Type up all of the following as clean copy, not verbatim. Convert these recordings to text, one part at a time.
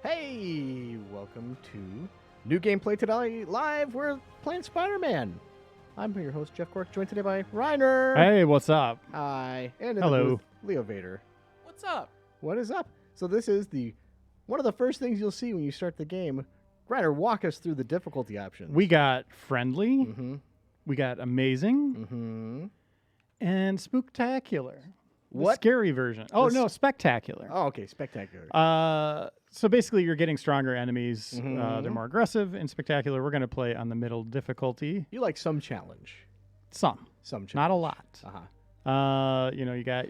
Hey, welcome to New Gameplay Today Live. We're playing Spider-Man. I'm your host, Jeff Cork, joined today by Reiner. Hey, what's up? Hi. And in Hello. the booth, Leo Vader. What's up? What is up? So this is one of the first things you'll see when you start the game. Reiner, walk us through the difficulty options. We got friendly, Mm-hmm. we got amazing, Mm-hmm. and spooktacular. The What? scary version. Oh, no, spectacular. Oh, okay. Spectacular. So basically, you're getting stronger enemies. Mhm. They're more aggressive. In spectacular, we're going to play on the middle difficulty. You like some challenge. Some, Some challenge. not a lot. Uh-huh. You got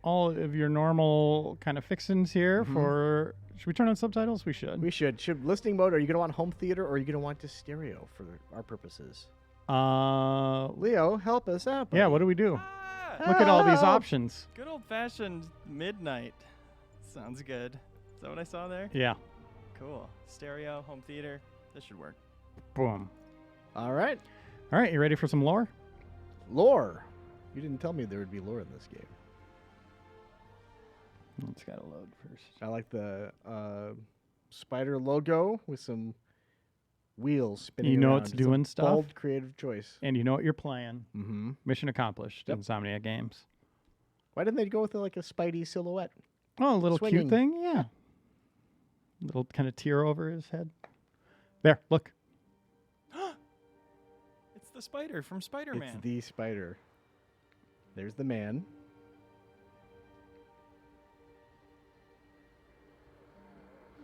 all of your normal kind of fixins here for... Should we turn on subtitles? We should. We should. Listening mode, are you going to want home theater or are you going to want just stereo for our purposes? Leo, help us out. Yeah, buddy. what do we do? Ah, Look at all these Help! options. good old-fashioned midnight. Sounds good. Is that what I saw there? Yeah. Cool. Stereo, home theater. This should work. Boom. All right. All right, you ready for some lore? Lore. You didn't tell me there would be lore in this game. It's got to load first. I like the spider logo with some wheels spinning You know around. it's a doing stuff. Bold, creative choice. And you know what you're playing. Mm-hmm. Mission accomplished. Yep. Insomnia Games. Why didn't they go with like a Spidey silhouette? Oh, a little Swinging. cute thing? Yeah. Little kind of tear over his head. There, look. It's the spider from Spider-Man. It's the spider. There's the man.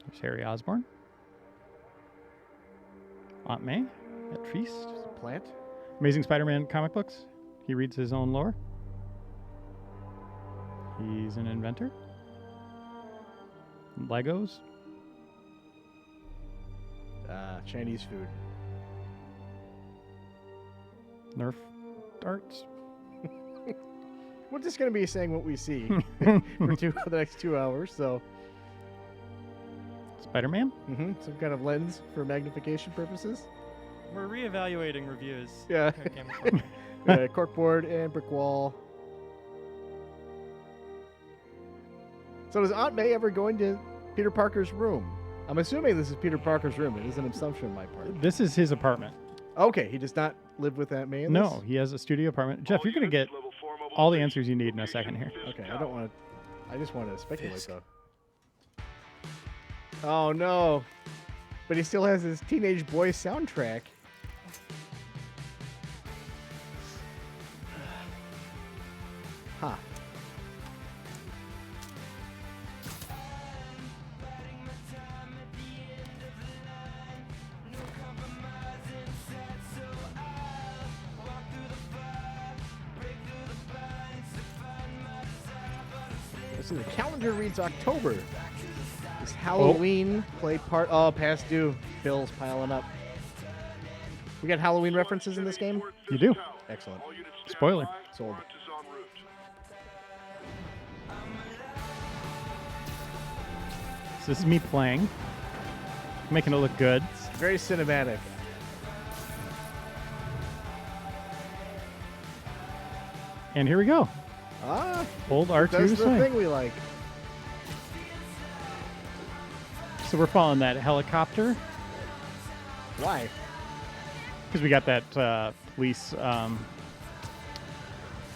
There's Harry Osborn. Aunt May at Feast. There's a plant. Amazing Spider-Man comic books. He reads his own lore. He's an inventor. Legos. Chinese food. Nerf darts. We're just going to be saying what we see for the next 2 hours. So, Spider-Man. some kind of lens for magnification purposes. We're reevaluating reviews. Yeah. Okay, Corkboard and brick wall. So does Aunt May ever go into Peter Parker's room? I'm assuming this is Peter Parker's room. It is an assumption on my part. This is his apartment. Okay, he does not live with Aunt May in this? No, he has a studio apartment. Jeff, you're going to get all the answers you need in a second here. Okay, I don't want to... I just want to speculate, though. Oh, no. But he still has his Teenage Boy soundtrack. Huh. Let's see, the calendar reads October. Is Halloween play part? Oh, past due. Bill's piling up. We got Halloween references in this game? You do. Excellent. Spoiler. Sold. So this is me playing. Making it look good. Very cinematic. And here we go. Ah, Old R2 that's the swing. thing we like. So we're following that helicopter Why? because we got that police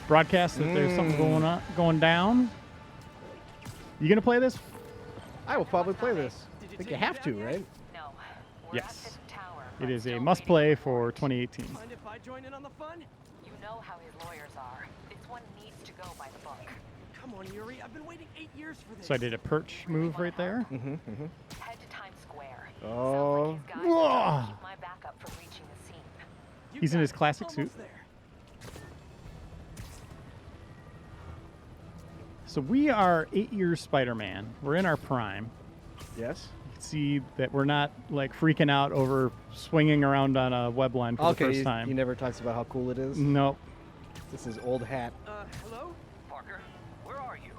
broadcast that there's something going down. You gonna play this? I will probably play this. I think you have to, right? No. We're at Yes. this tower, It but is a still must-play for 2018. Mind if I join in on the fun? You know how his lawyers are. This one needs to go by the book. Come on, Yuri. I've been waiting 8 years for this. So I did a perch move right there. Mm-hmm. Head to Times Square. Oh. Sounds like these guys are Whoa. trying to keep my backup from reaching the scene. You He's in got his it. classic Almost suit. there. So we are 8 years Spider-Man. We're in our prime. Yes. You can see that we're not like freaking out over swinging around on a web line for the first he time. never talks about how cool it is. Nope. This is old hat. Hello? Parker, where are you?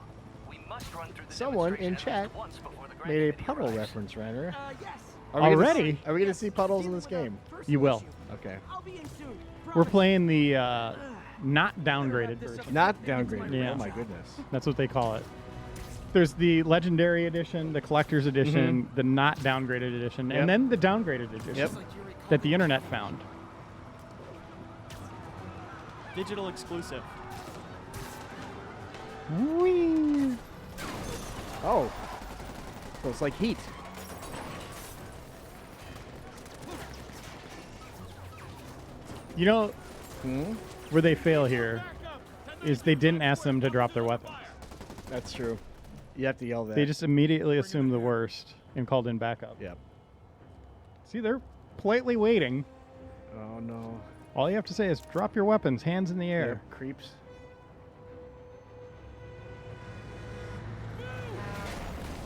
We must run through the Someone in demonstration at chat least once before the grand Made a committee puddle arrives. reference, Reiner. Yes. Are we gonna Already? see- Are we going to see puddles in this game? You will. Okay. I'll be in soon. We're Promise. playing the not downgraded version. Not downgraded. Yeah. Oh my goodness. That's what they call it. there's the Legendary Edition, the Collector's Edition, the not downgraded edition, Yep. and then the downgraded edition Yep. that the internet found. Digital exclusive. Whee! Oh. So it's like Heat. You know, where they fail here is they didn't ask them to drop their weapons. That's true. You have to yell that. They just immediately assumed the worst and called in backup. Yep. See, they're politely waiting. Oh, no. All you have to say is drop your weapons, hands in the air. They're creeps.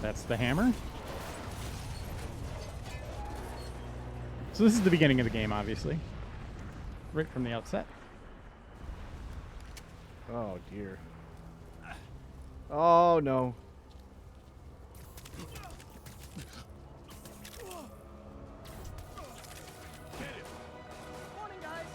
That's the hammer. So this is the beginning of the game, obviously. Right from the outset. Oh, dear. Oh, no. Morning, guys.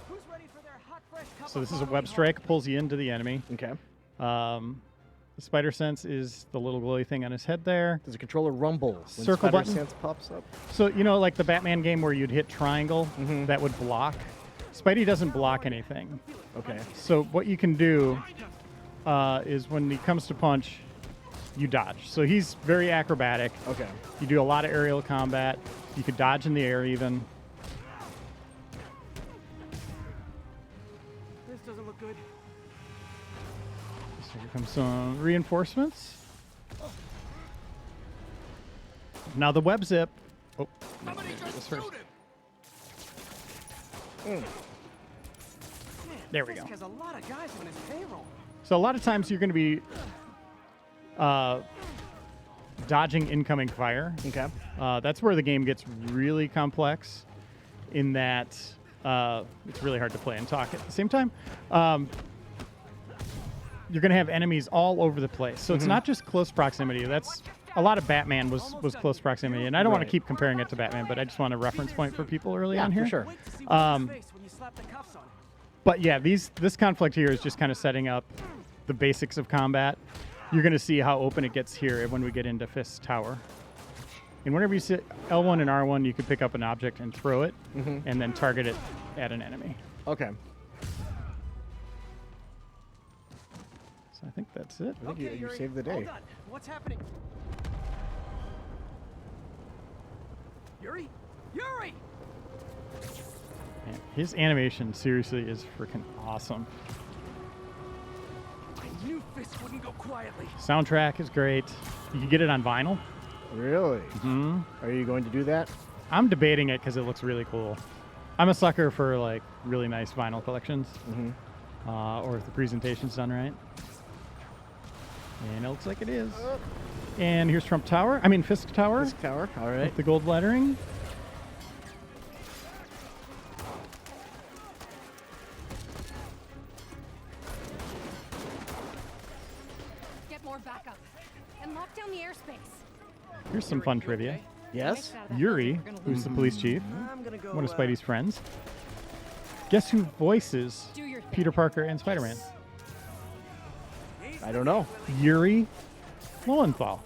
Who's ready for their hot, fresh cup So of this is a coffee? web strike, pulls you into the enemy. Okay. The spider sense is the little glowy thing on his head there. Does the controller rumble when Circle Spider button? Sense pops up? So, you know, like the Batman game where you'd hit triangle, that would block. Spidey doesn't block anything. Okay. So what you can do is when he comes to punch, you dodge. So he's very acrobatic. Okay. You do a lot of aerial combat. You could dodge in the air even. This doesn't look good. So here comes some reinforcements. Now the web zip. Oh, this first. There we go. Fisk has a lot of guys on his payroll. So a lot of times you're going to be dodging incoming fire. Okay. That's where the game gets really complex in that it's really hard to play and talk at the same time. You're going to have enemies all over the place. So it's not just close proximity. That's a lot of Batman was close proximity. And I don't want to Right. keep comparing it to Batman, but I just want a reference point for people early on for here. sure. Wait to see what's his face when you slap the cuffs on him. But yeah, this conflict here is just kind of setting up the basics of combat. You're going to see how open it gets here when we get into Fist's Tower. And whenever you sit L1 and R1, you could pick up an object and throw it, and then target it at an enemy. Okay. So I think that's it. I think you Yuri, saved the all day. done. What's happening? Yuri? Yuri! Man, his animation seriously is freaking awesome. I knew Fisk wouldn't go quietly. Soundtrack is great. You can get it on vinyl. Really? Are you going to do that? I'm debating it because it looks really cool. I'm a sucker for like really nice vinyl collections, or if the presentation's done right. And it looks like it is. And here's Trump Tower. I mean Fisk Tower. Fisk Tower. All right. With the gold lettering. Get more backup. And lock down the airspace. Here's some fun trivia. Yes. Yuri, who's the police chief, I'm gonna go. one of Spidey's friends. Guess who voices Do your thing. Peter Parker and Spider-Man? I don't know. Yuri Lowenthal.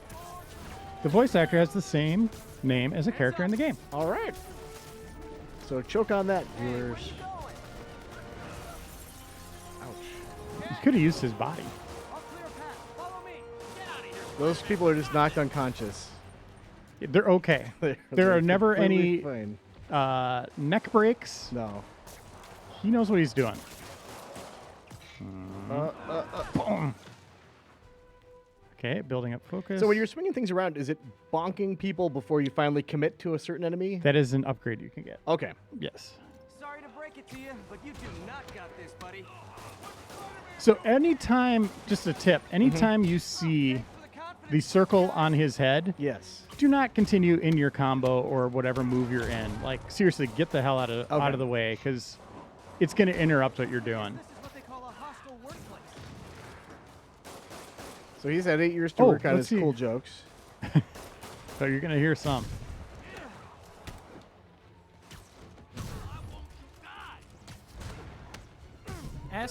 The voice actor has the same name as a character in the game. All right. So choke on that, viewers. Ouch. He could have used his body. I'll clear a path. Follow me. Get out of here. Those people are just knocked unconscious. They're okay. There are never any completely fine. neck breaks. No. He knows what he's doing. Boom. Okay, building up focus. So when you're swinging things around, is it bonking people before you finally commit to a certain enemy? That is an upgrade you can get. Okay. Yes. Sorry to break it to you, but you do not got this, buddy. So anytime, just a tip, anytime you see For the confidence. the circle on his head, Yes. do not continue in your combo or whatever move you're in. Like seriously, get the hell out of the way because it's going to interrupt what you're doing. This is what they call a hostile workplace. So he's had 8 years to Oh, work on let's his see. cool jokes. So you're going to hear some.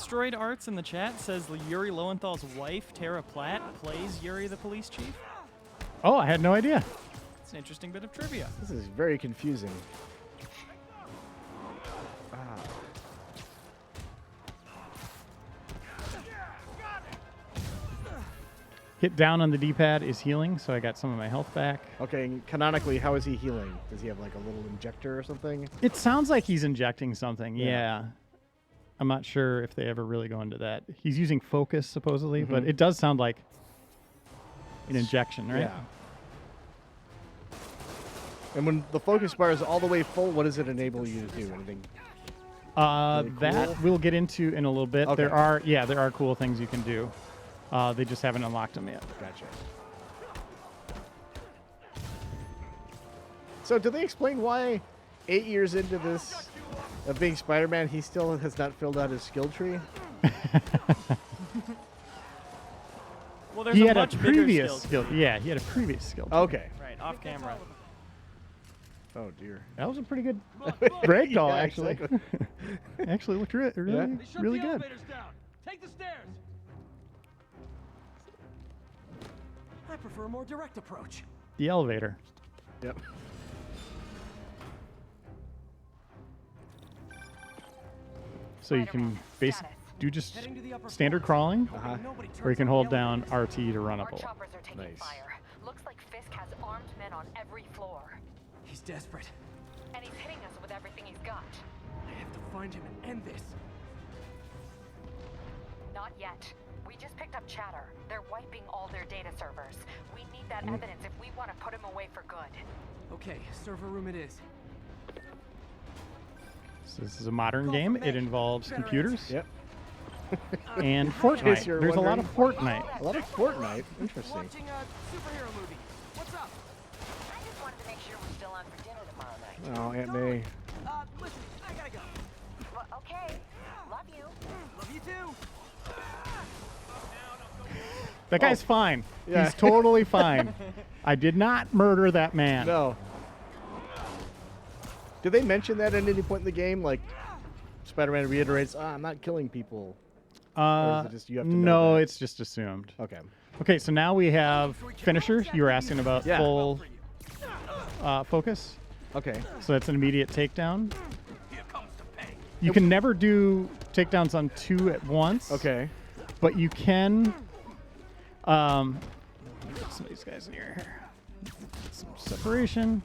Asteroid Arts in the chat says Yuri Lowenthal's wife, Tara Platt, plays Yuri the police chief. Oh, I had no idea. It's an interesting bit of trivia. This is very confusing. Hit down on the D-pad is healing, so I got some of my health back. Okay, and canonically, how is he healing? Does he have like a little injector or something? It sounds like he's injecting something, Yeah. yeah. I'm not sure if they ever really go into that. He's using focus, supposedly, but it does sound like an injection, right? Yeah. And when the focus bar is all the way full, what does it enable you to do? Anything? Really That cool? we'll get into in a little bit. Okay. There are cool things you can do. They just haven't unlocked them yet. Gotcha. So, do they explain why 8 years into this of being Spider-Man, he still has not filled out his skill tree? Well, there's He a had a much bigger previous skill. skill. Yeah, he had a previous skill. Okay. Right, off camera. Oh dear. That was a pretty good break doll, Yeah, actually. exactly. Actually looked really, Yeah. They shut really the good. elevators down. Take the stairs. I prefer a more direct approach. The elevator. Yep. So you can basically do just Heading to the upper standard floors. crawling, Uh-huh. Nobody turns or you can on the hold down elevators. RT to run Our up a wall. choppers are taking Nice. fire. Looks like Fisk has armed men on every floor. He's desperate. And he's hitting us with everything he's got. I have to find him and end this. Not yet. We just picked up chatter. They're wiping all their data servers. We need that evidence if we want to put him away for good. Okay, server room it is. So this is a modern Call game. for It me. involves Better computers Yep. and case Fortnite. you're There's a lot of wondering. Fortnite. A lot of Fortnite. Interesting. Watching a superhero movie. What's up? I just wanted to make sure we're still on for dinner tomorrow night. Oh, Aunt Totally. May. Listen, I gotta go. Well, okay. Love you. Love you too. That guy's fine. Yeah. He's totally fine. I did not murder that man. No. Did they mention that at any point in the game? Like, Spider-Man reiterates, I'm not killing people. Or is it just you have to know no, that? it's just assumed. Okay. Okay, so now we have finishers. You were asking about Yeah. full focus. Okay. So that's an immediate takedown. You can never do takedowns on two at once. Okay. But you can. Get some of these guys in here. Some separation.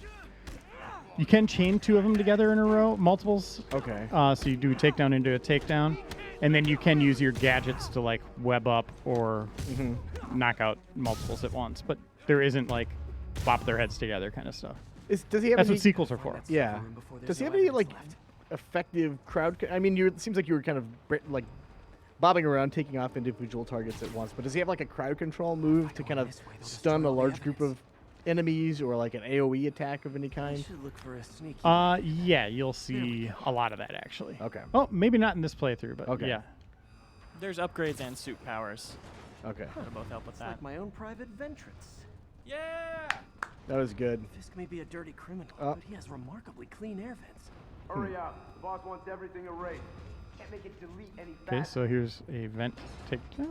You can chain two of them together in a row, multiples. Okay. So you do a takedown into a takedown, and then you can use your gadgets to like web up or knock out multiples at once. But there isn't like bop their heads together kind of stuff. Does he have That's any? what sequels are for. Yeah. Before there's Does he no have any evidence like left. effective crowd? I mean, it seems like you were kind of like bobbing around, taking off individual targets at once. But does he have like a crowd control move to kind of this way, they'll stun destroy a all the large group of evidence. enemies, or like an AOE attack of any I kind? should look for a sneaky. Yeah, you'll see a lot of that actually. Okay. Oh, maybe not in this playthrough, but Okay. yeah. There's upgrades and suit powers. Okay. That'll both help with It's that. like my own private ventrance. Yeah! That was good. Fisk may be a dirty criminal, Oh. but he has remarkably clean air vents. Hurry up. The boss wants everything erased. Can't make it delete any Okay, faster. so here's a vent takedown.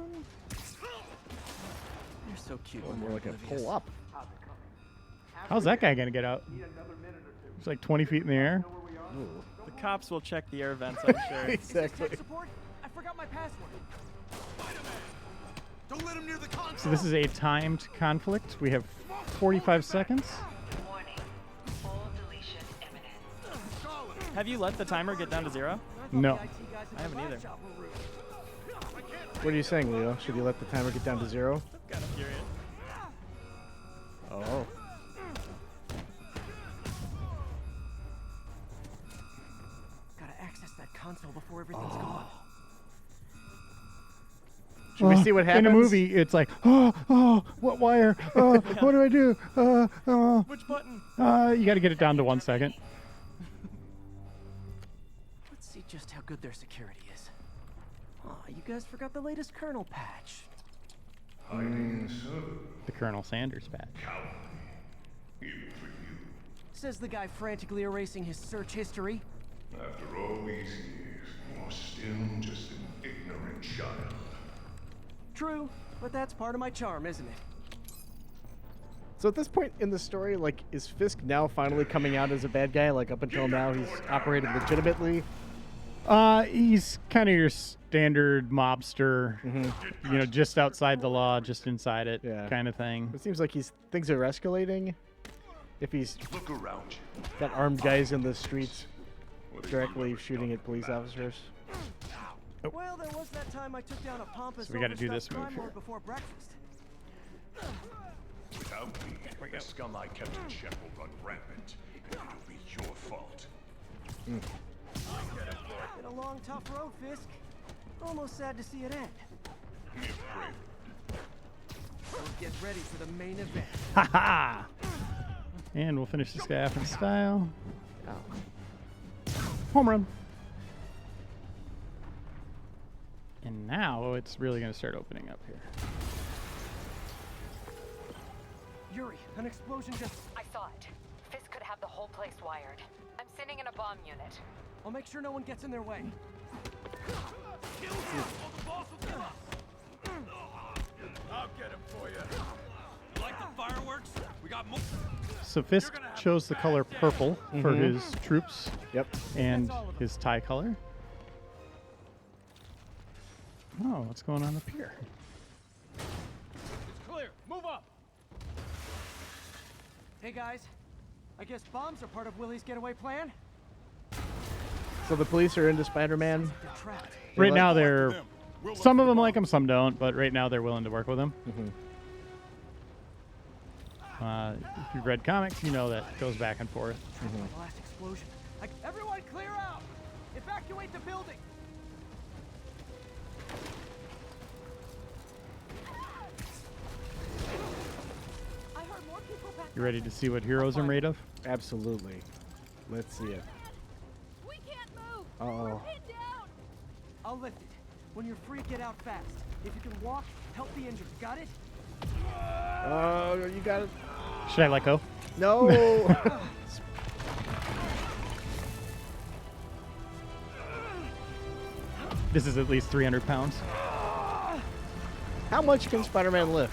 You're so cute. Or when more you're like a oblivious. pull up. How's it coming? How's that guy gonna get out? Need another minute or two. It's like 20 feet in the air. Know where we are? Ooh. The cops will check the air vents, I'm sure. Exactly. Tech support? I forgot my password. Don't let him near the console. So this is a timed conflict. We have 45 seconds. Warning. Full deletion imminent. Have you let the timer get down to 0? No. I haven't either. What are you saying, Leo? Should you let the timer get down to 0? Kind of curious. Oh. Gotta access that console before everything's gone. Should we see what happens? In a movie, it's like, what wire? What do I do? Which button? You got to get it down to 1 second. Let's see just how good their security is. Aw, you guys forgot the latest kernel patch. The Colonel Sanders patch. Says the guy frantically erasing his search history. After all these years, you're still just an ignorant True, but that's part of my charm, isn't it? So at this point in the story, like, is Fisk now finally coming out as a bad guy? Like, up until now, he's operated legitimately. He's kind of your standard mobster, you know, just outside the law, just inside it, Yeah. kind of thing. It seems like things are escalating. If he's got armed guys in the streets directly shooting at police officers. Well, there was that time I took down a pompous So we gotta do this overstuffed move crime lord here. before breakfast. Without me, the scum I kept in check will run rampant, and it'll be your fault. Been a long, tough road, Fisk. Almost sad to see it end. Be afraid. So get ready for the main event. Ha ha! And we'll finish this guy off in style. Home run. And now it's really going to start opening up here. Yuri, an explosion just... I saw it. Fisk could have the whole place wired. I'm sending in a bomb unit. I'll make sure no one gets in their way. I'll get him for you. Like the fireworks? We got more. So Fisk chose the color purple for his troops Yep. and his tie color. Oh, what's going on up here? It's clear. Move up. Hey, guys. I guess bombs are part of Willie's getaway plan? So the police are into Spider-Man. They're trapped. Right like- now they're... Some of them like him, some don't, but right now they're willing to work with him. If you've read comics, you know that goes back and forth. The last explosion. Everyone clear out! Evacuate the building! I heard more people back. You ready to see what heroes are made of? Absolutely. Let's see it. We can't move. Uh-oh. Pinned down. I'll lift it. When you're free, get out fast. If you can walk, help the injured. Got it? Oh, you got it. Should I let go? No. This is at least 300 pounds. How much can Spider-Man lift?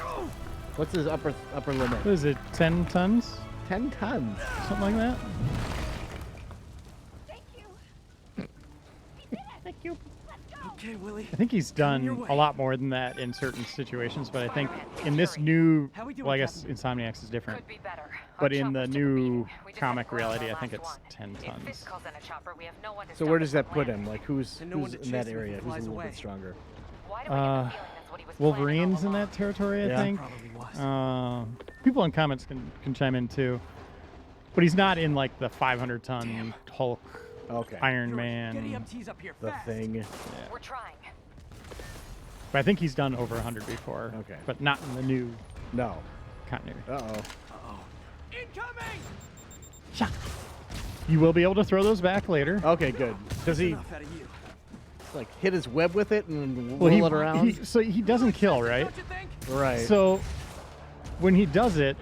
What's his upper limit? What is it, 10 tons? 10 tons. Something like that? Thank you. Thank you. Okay, Willie. I think he's done your way. a lot more than that in certain situations, but I think in this new, How we doing, well, I guess Insomniacs is different, Could be better. but Our in the choppers took a new beating. We just comic had to ground reality, our I think last it's one. 10 If tons. Fisk calls in a chopper, we have no one to So stop where us does from that put landing. him? Like who's And no one to in chase that him if he area? Who's a flies little away. bit stronger? Why do I get the feeling that's what he was planning all Wolverine's in along? that territory, I Yeah. think. Probably was. People in comments can chime in too, but he's not in like the 500-ton Hulk, Okay. Iron Yuri, Man. Get EMTs up here The fast. Thing. We're trying. But I think he's done over 100 before. Okay. But not in the new No. continuity. Uh-oh. Incoming! You will be able to throw those back later. Okay, good. Does he Enough out of you. like hit his web with it and Well, roll it around? so he doesn't kill, right? Don't you think? Right. So when he does it,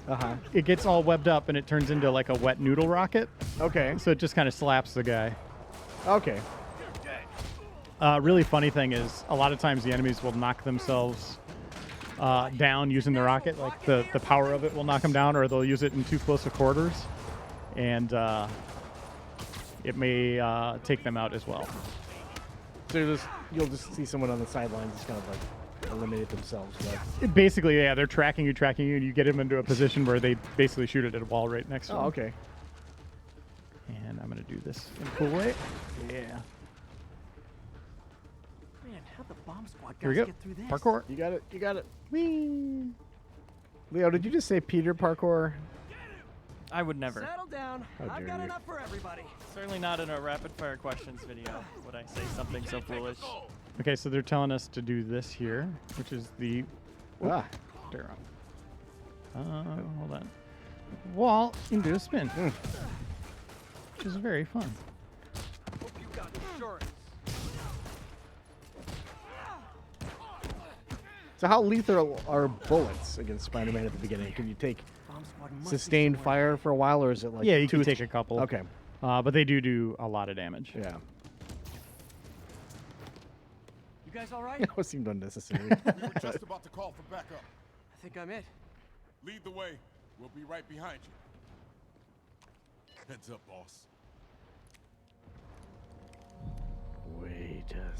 Uh-huh. it gets all webbed up and it turns into like a wet noodle rocket. Okay. So it just kind of slaps the guy. Okay. Really funny thing is a lot of times the enemies will knock themselves down using the rocket. Like the power of it will knock them down, or they'll use it in too close of quarters, and it may take them out as well. So you'll just see someone on the sidelines just kind of like eliminate themselves. Like, Basically, yeah, they're tracking you, and you get them into a position where they basically shoot it at a wall right next to them. oh, okay. And I'm gonna do this in a cool way. Yeah. Man, how'd the bomb squad Here we guys go. get through this? Parkour. You got it. You got it. Whee. Leo, did you just say Peter parkour? I would never. Settle down. How I've dare got you. enough for everybody. Certainly not in a rapid fire questions video would I say something so foolish. Okay, so they're telling us to do this here, which is the Ah. there. Hold on. Wall into a spin, which is very fun. Hope you got insurance. So how lethal are bullets against Spider-Man at the beginning? Can you take Bomb squad must be sustained somewhere. fire for a while, or is it like Yeah, you two can take a couple. Okay. But they do a lot of damage. Yeah. You guys all right? That seemed unnecessary. We were just about to call for backup. I think I'm it. Lead the way. We'll be right behind you. Heads up, boss. Wait a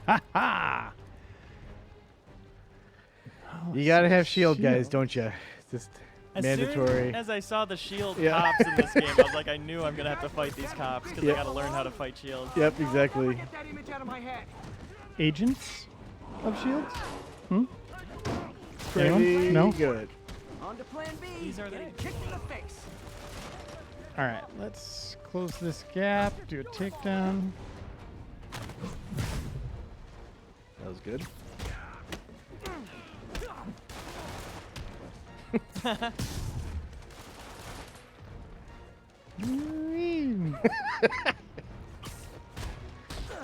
Ha ha! You gotta have shield, guys, don't you? It's just As mandatory. soon as I saw the shield Yeah. cops in this game, I was like, I knew I'm gonna have to fight these cops because Yeah. I gotta learn how to fight shield. Yep, exactly. Get that image out of my head. Agents of shields? Pretty Anyone? No? good. On to plan B. These are Get the- a kick in the face. All right, let's close this gap, do a takedown. That was good.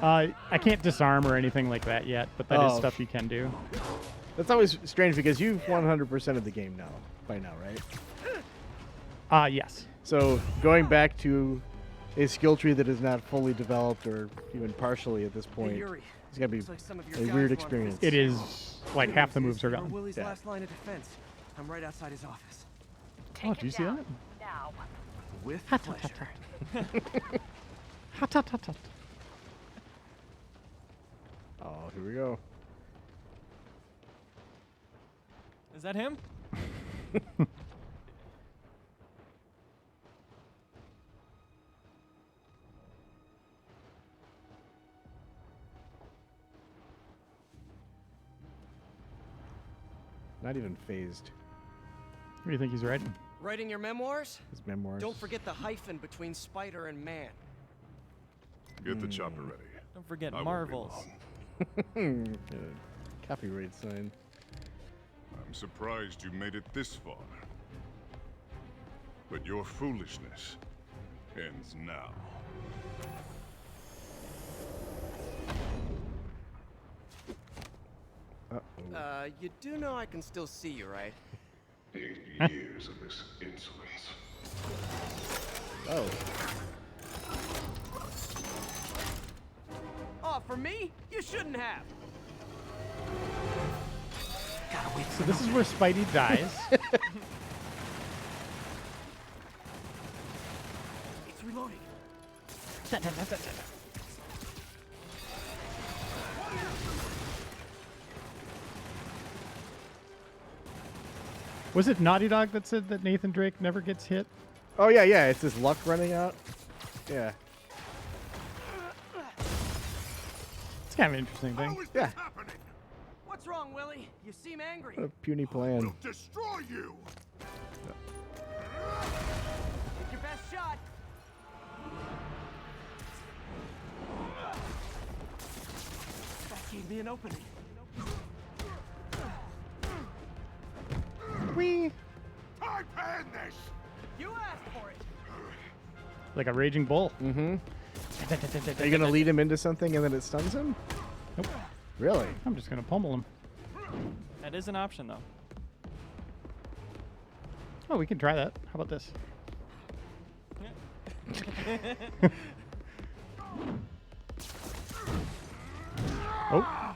I can't disarm or anything like that yet, but that is Oh. stuff you can do. That's always strange because you've 100% of the game now, by now, right? Yes. So going back to a skill tree that is not fully developed or even partially at this Hey, point, Yuri. it's gotta be Looks like some of your a guys weird want experience. this. It is like half the moves are You're gone. Willie's Yeah. last line of defense. I'm right outside his office. Take Oh, do you see down that? now. With Ha, ta, ta, pleasure. Ha, ta, ta, ta. Oh, here we go. Is that him? Not even phased. What do you think he's writing? Writing your memoirs? His memoirs. Don't forget the hyphen between spider and man. Get the chopper ready. Don't forget I won't be Marvels. long. Copyright sign. I'm surprised you made it this far. But your foolishness ends now. Uh-oh. You do know I can still see you, right? 80 years of this insolence. Oh. Oh, for me? You shouldn't have. Gotta wait. So this is where Spidey dies. It's reloading. Was it Naughty Dog that said that Nathan Drake never gets hit? Oh, yeah, yeah. It's his luck running out. Yeah. It's kind of an interesting How thing. is Yeah. this happening? What's wrong, Willie? You seem angry. What a puny plan. We'll destroy you. Take your best shot. That gave me an opening. Whee! I planned this. You asked for it. Like a raging bull. Mm-hmm. Are you going to lead him into something and then it stuns him? Nope. Really? I'm just gonna pummel him. That is an option, though. Oh, we can try that. How about this? Oh,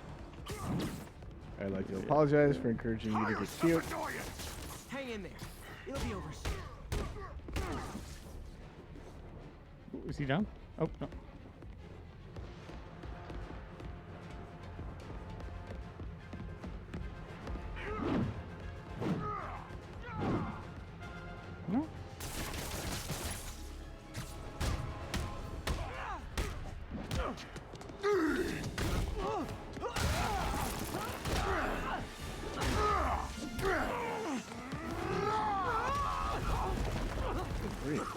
I'd like to apologize for encouraging you to get cute. Hang in there. It'll be over soon. is he down? Oh, no. No.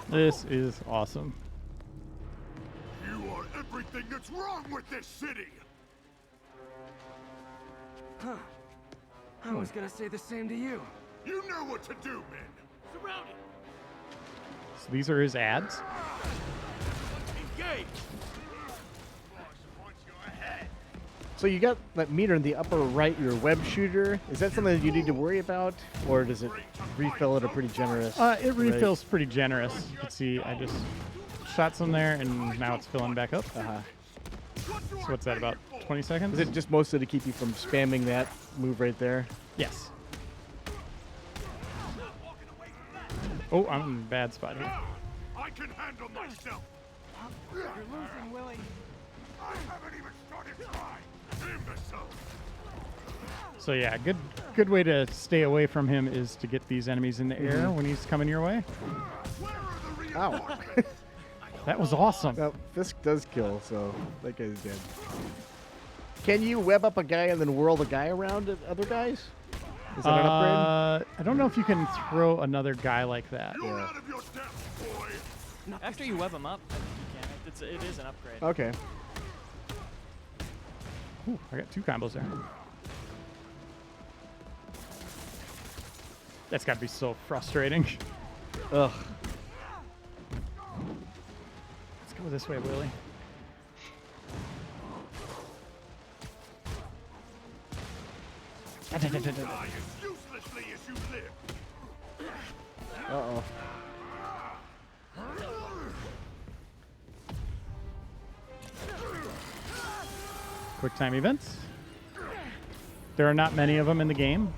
This is awesome. You are everything that's wrong with this city. Huh. I was gonna say the same to you. You know what to do, men. Surround it. So these are his ads. Engage. So you got that meter in the upper right, your web shooter. Is that something that you need to worry about? Or does it refill at a pretty generous It rate? refills pretty generous. Let's see, I just shot some there, and now it's filling back up. Uh-huh. So what's that, about 20 seconds? Is it just mostly to keep you from spamming that move right there? Yes. Oh, I'm in a bad spot here. I can handle myself. You're losing, Willie. I haven't even started trying. Imbecile. So yeah, good way to stay away from him is to get these enemies in the air when he's coming your way. Ow. That was awesome. Well, Fisk does kill, so that guy's dead. Can you web up a guy and then whirl the guy around at other guys? Is that an upgrade? I don't know if you can throw another guy like that. You're out of your depth, boy. After you web them up, I think you can. It is an upgrade. Okay. Ooh, I got 2 combos there. That's got to be so frustrating. Ugh. Let's go this way, Willie. Die as uselessly as you live. Uh-oh. Quicktime events. There are not many of them in the game.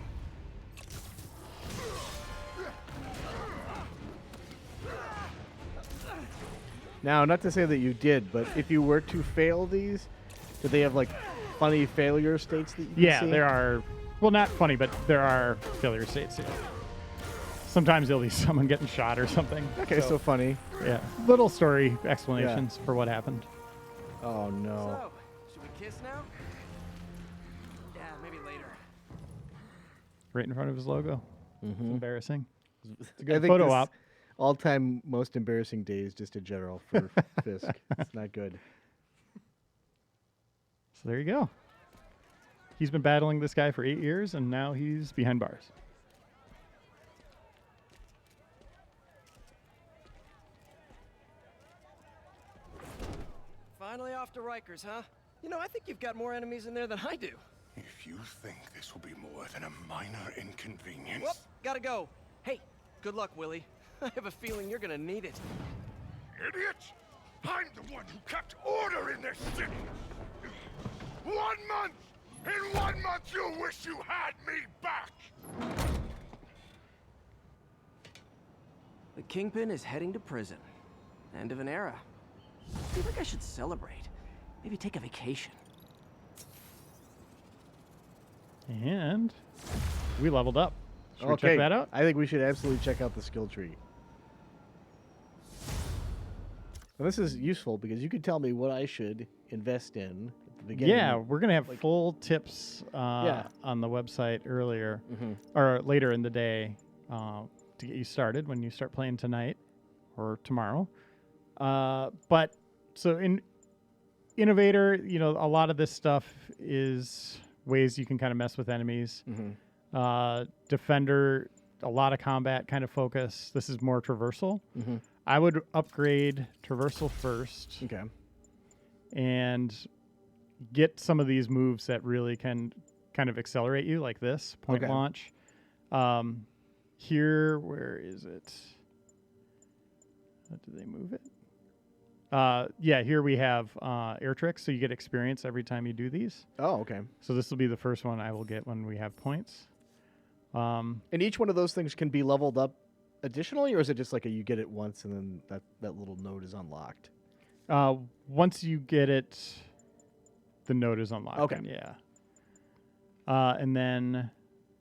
Now, not to say that you did, but if you were to fail these, do they have like funny failure states that you can Yeah, see? there are. Well, not funny, but there are failure states. Yeah. Sometimes there'll be someone getting shot or something. Okay, so funny. Yeah, little story explanations for what happened. Oh no. So, should we kiss now? Yeah, maybe later. Right in front of his logo. It's embarrassing. It's a good photo op. All-time most embarrassing days, just in general, for Fisk. It's not good. So there you go. He's been battling this guy for 8 years, and now he's behind bars. Finally off to Rikers, huh? You know, I think you've got more enemies in there than I do. If you think this will be more than a minor inconvenience... Whoop, gotta go. Hey, good luck, Willie. I have a feeling you're gonna need it. Idiot! I'm the one who kept order in this city! 1 month! In 1 month you'll wish you had me back! The Kingpin is heading to prison. End of an era. I feel like I should celebrate. Maybe take a vacation. And we leveled up. Should we Okay, check that out? I think we should absolutely check out the skill tree. Well, this is useful because you can tell me what I should invest in at the beginning. Yeah, we're going to have full tips on the website earlier or later in the day to get you started when you start playing tonight or tomorrow. But so in Innovator, you know, a lot of this stuff is ways you can kind of mess with enemies. Defender, a lot of combat kind of focus. This is more traversal. I would upgrade traversal first. Okay. And get some of these moves that really can kind of accelerate you, like this point launch. Here, where is it? Did they move it? Yeah, here we have air tricks, so you get experience every time you do these. Oh, okay. So this will be the first one I will get when we have points. And each one of those things can be leveled up additionally, or is it just like you get it once and then that little node is unlocked? Once you get it, the node is unlocked. Okay. Yeah. And then,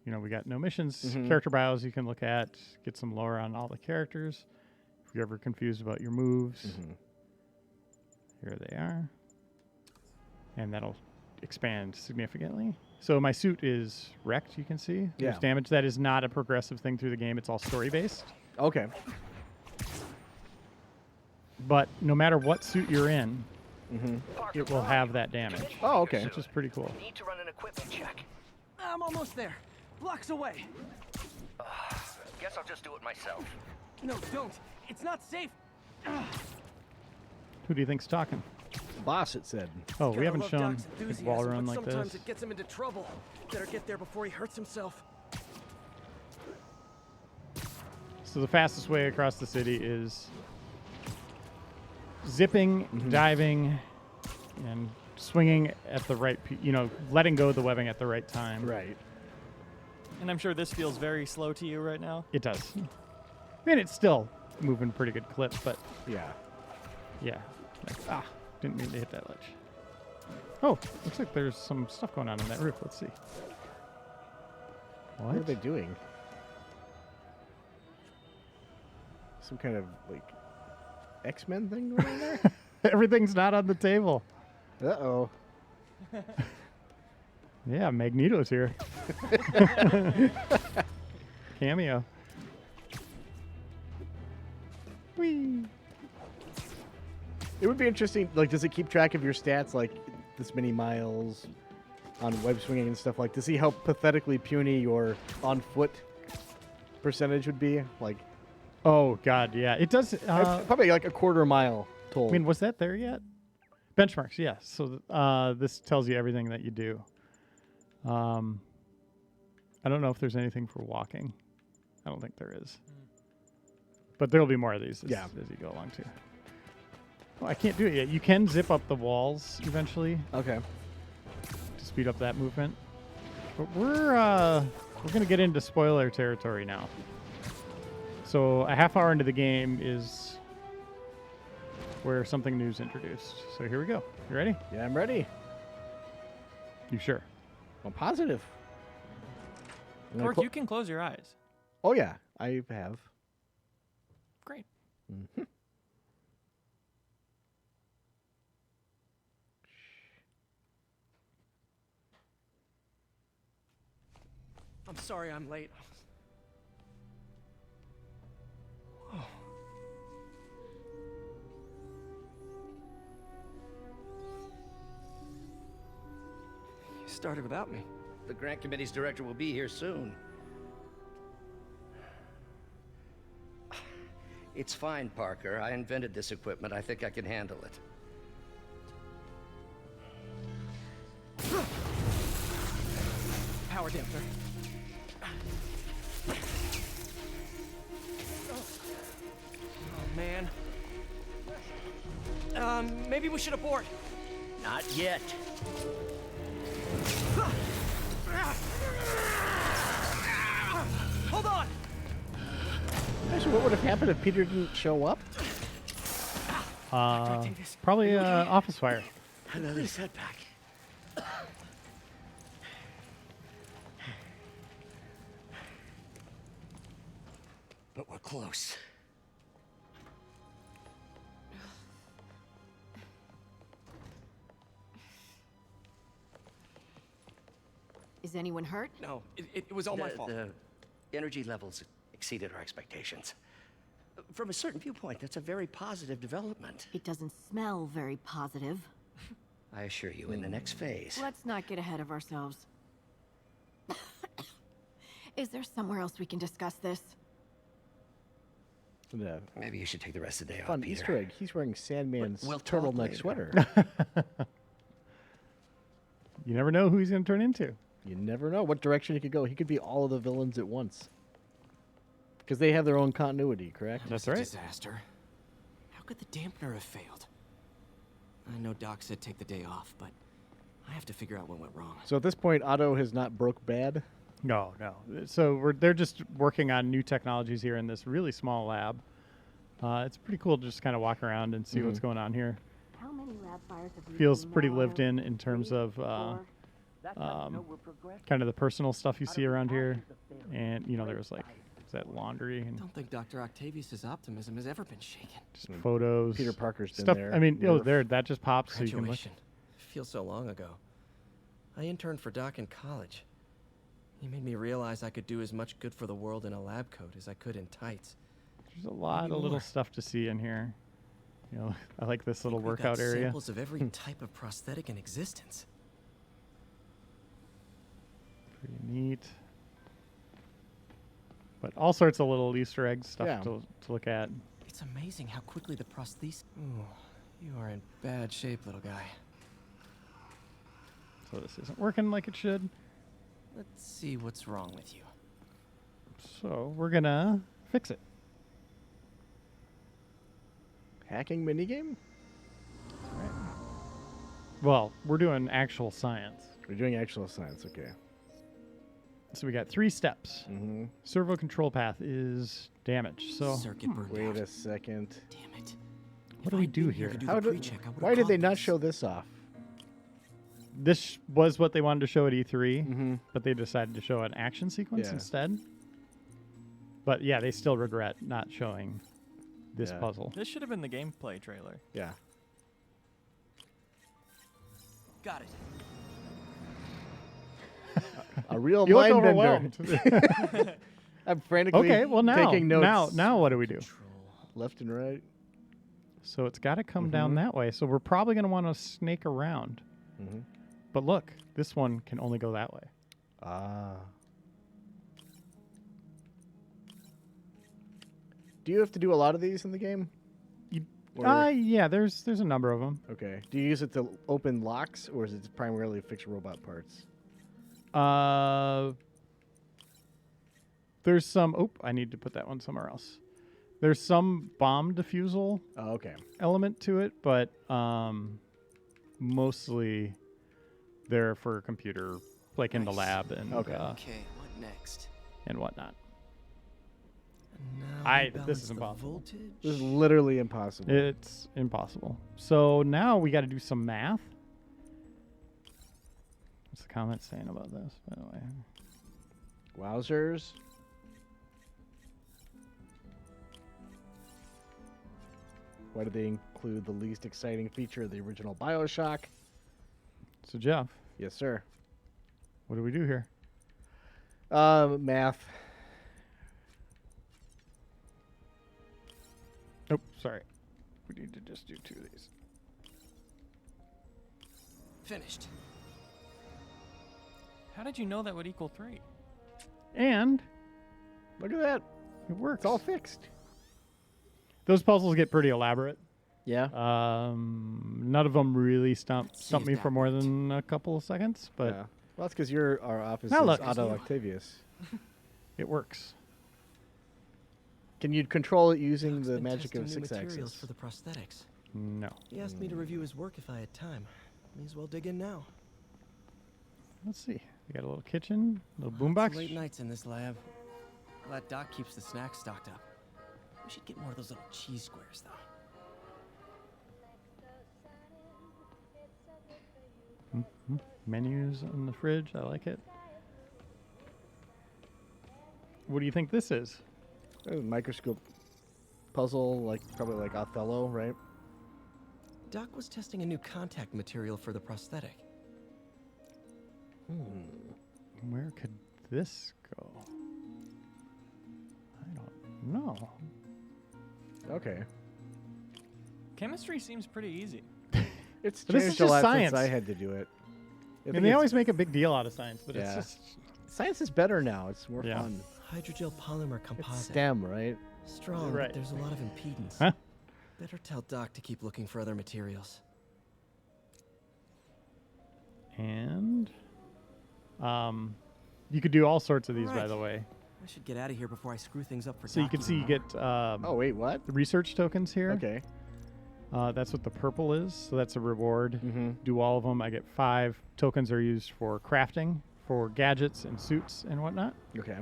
you know, we got no missions, character bios you can look at, get some lore on all the characters. If you're ever confused about your moves, here they are. And that'll expand significantly. So my suit is wrecked, you can see. There's damage. That is not a progressive thing through the game. It's all story-based. Okay. But no matter what suit you're in, it will have that damage. Oh, okay. Which is pretty cool. Need to run an equipment check. I'm almost there. Blocks away. Guess I'll just do it myself. No, don't. It's not safe. Who do you think's talking? Boss, it said. Oh, we Gotta haven't love shown Doc's a enthusiasm, wall run but like sometimes this. it gets him into trouble. Better get there before he hurts himself. So the fastest way across the city is zipping, diving, and swinging at the right, letting go of the webbing at the right time. Right. And I'm sure this feels very slow to you right now. It does. I mean, it's still moving pretty good clip, but Yeah. yeah. Didn't mean to hit that ledge. Oh, looks like there's some stuff going on in that roof. Let's see. What are they doing? Some kind of like X-Men thing going on there? Everything's not on the table. Uh-oh. Yeah, Magneto's here. Cameo. Whee! It would be interesting, like, does it keep track of your stats, like, this many miles on web swinging and stuff, like, to see how pathetically puny your on-foot percentage would be? Like, Oh, God, yeah. It does. probably like a quarter mile total. I mean, was that there yet? Benchmarks, yes. So this tells you everything that you do. I don't know if there's anything for walking. I don't think there is. But there will be more of these as you go along, too. Oh, I can't do it yet. You can zip up the walls eventually Okay. to speed up that movement. But we're going to get into spoiler territory now. So a half hour into the game is where something new is introduced. So here we go. You ready? Yeah, I'm ready. You sure? I'm positive. I'm gonna Cork, you can close your eyes. Oh, yeah. I have. Great. Mm-hmm. I'm sorry I'm late. You started without me. The grant committee's director will be here soon. It's fine, Parker. I invented this equipment. I think I can handle it. Power dampener. Oh, man. Maybe we should abort. Not yet. Hold on! Actually, what would have happened if Peter didn't show up? Probably office fire. Another setback. But we're close. Is anyone hurt? No, it was all my fault. The energy levels exceeded our expectations. From a certain viewpoint, that's a very positive development. It doesn't smell very positive. I assure you, in the next phase. Let's not get ahead of ourselves. Is there somewhere else we can discuss this? Yeah. Maybe you should take the rest of the day off, Fun Peter. Easter egg. He's wearing Sandman's We'll talk turtleneck later. sweater. You never know who he's going to turn into. You never know what direction he could go. He could be all of the villains at once. Because they have their own continuity, correct? That's It was a right. disaster. How could the dampener have failed? I know Doc said take the day off, but I have to figure out what went wrong. So at this point, Otto has not broke bad. No. So they're just working on new technologies here in this really small lab. It's pretty cool to just kind of walk around and see what's going on here. How many lab fires have you Feels seen pretty now? lived in terms of kind of the personal stuff you see around here. And, there was like, is that laundry I and don't think Dr. Octavius's optimism has ever been shaken. just photos. Peter Parker's been stuff. there. I mean, Nerf. there, that just pops so you can look. Graduation. Feels so long ago. I interned for Doc in college. He made me realize I could do as much good for the world in a lab coat as I could in tights. There's a lot of Maybe little more. stuff to see in here. I like this little We've got workout area. samples of every type of prosthetic in existence. Pretty neat. But all sorts of little Easter egg stuff Yeah. to look at. It's amazing how quickly the prosthesis... Ooh, you are in bad shape, little guy. So this isn't working like it should. Let's see what's wrong with you. So we're gonna fix it. Hacking minigame? Well, we're doing actual science. We're doing actual science, okay. So we got 3 steps. Mm-hmm. Servo control path is damage. So Circuit burned Wait out. a second. Damn it. what do we do here? How why did they not show this off? This was what they wanted to show at E3, Mm-hmm. but they decided to show an action sequence Yeah. instead. But yeah, they still regret not showing this Yeah. puzzle. This should have been the gameplay trailer. Yeah. Got it. A real You look mind overwhelmed. bender. I'm frantically Okay, well now, taking notes now what do we do? left and right. So it's got to come down that way. So we're probably going to want to snake around. Mm-hmm. But look, this one can only go that way. Ah. Do you have to do a lot of these in the game? Or- Yeah, there's a number of them. Okay. Do you use it to open locks, or is it primarily fix robot parts? There's some. Oh, I need to put that one somewhere else. There's some bomb defusal Oh, okay. element to it, but mostly they're for computer, like in the Nice. lab and Okay. Okay, what next? and whatnot. Now This balance is the impossible. voltage. This is literally impossible. It's impossible. So now we got to do some math. What's the comment saying about this, by the way? Wowzers. Why did they include the least exciting feature of the original BioShock? So Jeff, Yes, sir. what do we do here? Math. Nope, sorry. We need to just do 2 of these. Finished. How did you know that would equal 3? And Look at that. it works. It's all fixed. Those puzzles get pretty elaborate. Yeah. None of them really stumped see if me that for more than a couple of seconds, but Yeah. Well, that's because you're our office's Now look. Otto Octavius. it works. Can you control it using Doc's the been magic of testing new 6 materials axis? for the prosthetics. No. He asked me to review his work if I had time. May as well dig in now. Let's see. We got a little kitchen, little Lots of boombox. Late nights in this lab. Glad Doc keeps the snacks stocked up. We should get more of those little cheese squares, though. Menus in the fridge. I like it. What do you think this is? Microscope puzzle, like probably like Othello, right? Doc was testing a new contact material for the prosthetic. Where could this go? I don't know. Okay. Chemistry seems pretty easy. It's But this is changed a just lot science. since I had to do it. I And think they it's- always make a big deal out of science, but Yeah. it's just Science is better now. It's more Yeah. fun. Hydrogel polymer It's composite. STEM, right? Strong, Right. but there's a lot of impedance. Huh? Better tell Doc to keep looking for other materials. and you could do all sorts of these, by Right. the way. I should get out of here before I screw things up for So you Doc can see you even get Oh, wait, what? the research tokens here. Okay. That's what the purple is. So that's a reward. Mm-hmm. Do all of them. I get 5 tokens are used for crafting, for gadgets and suits and whatnot. Okay.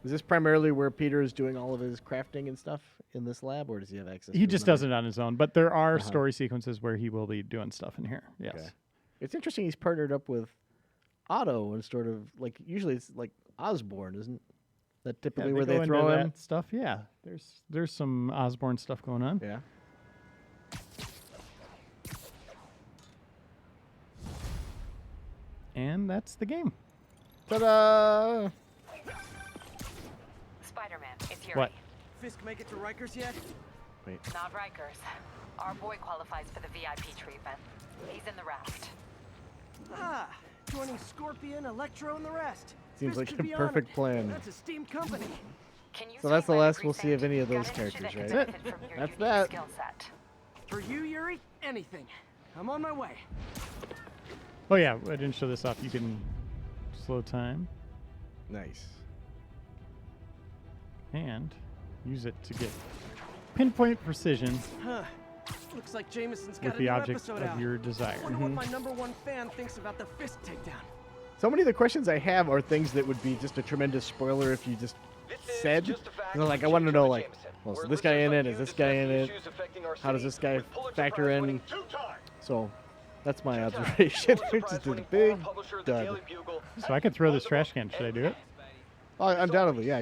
Is this primarily where Peter is doing all of his crafting and stuff in this lab, or does he have access? He just does it on his own, but there are Uh-huh. story sequences where he will be doing stuff in here. Yes. Okay. It's interesting he's partnered up with Otto and sort of like usually it's like Osborne, isn't that Yeah, typically where go they into throw him? that stuff. Yeah. There's some Osborne stuff going on. Yeah. And that's the game. Ta-da! Spider-Man, it's Yuri. What? Fisk make it to Rikers yet? Wait. Not Rikers. Our boy qualifies for the VIP treatment. He's in the raft. Ah, joining Scorpion, Electro, and the rest. Seems Fisk like should a be perfect honored. plan. That's a steamed company. Can you So that's the streamline last we'll see of precinct? any of those Got an issue characters, that right? could benefit from your That's unique that. skill set. For you, Yuri, anything. I'm on my way. Oh yeah, I didn't show this off. You can slow time Nice. and use it to get pinpoint precision. Huh. Looks like Jameson's got with a the new object episode of out. your desire. Wonder what my #1 fan thinks about the fist takedown. So many of the questions I have are things that would be just a tremendous spoiler if you just said. They're like, I want to know, like, well, is this guy in it? Is this guy in it? How does this guy factor in? So that's my observation. It's just a big dud. So I could throw this trash can. Should I do it? Oh, undoubtedly, yeah.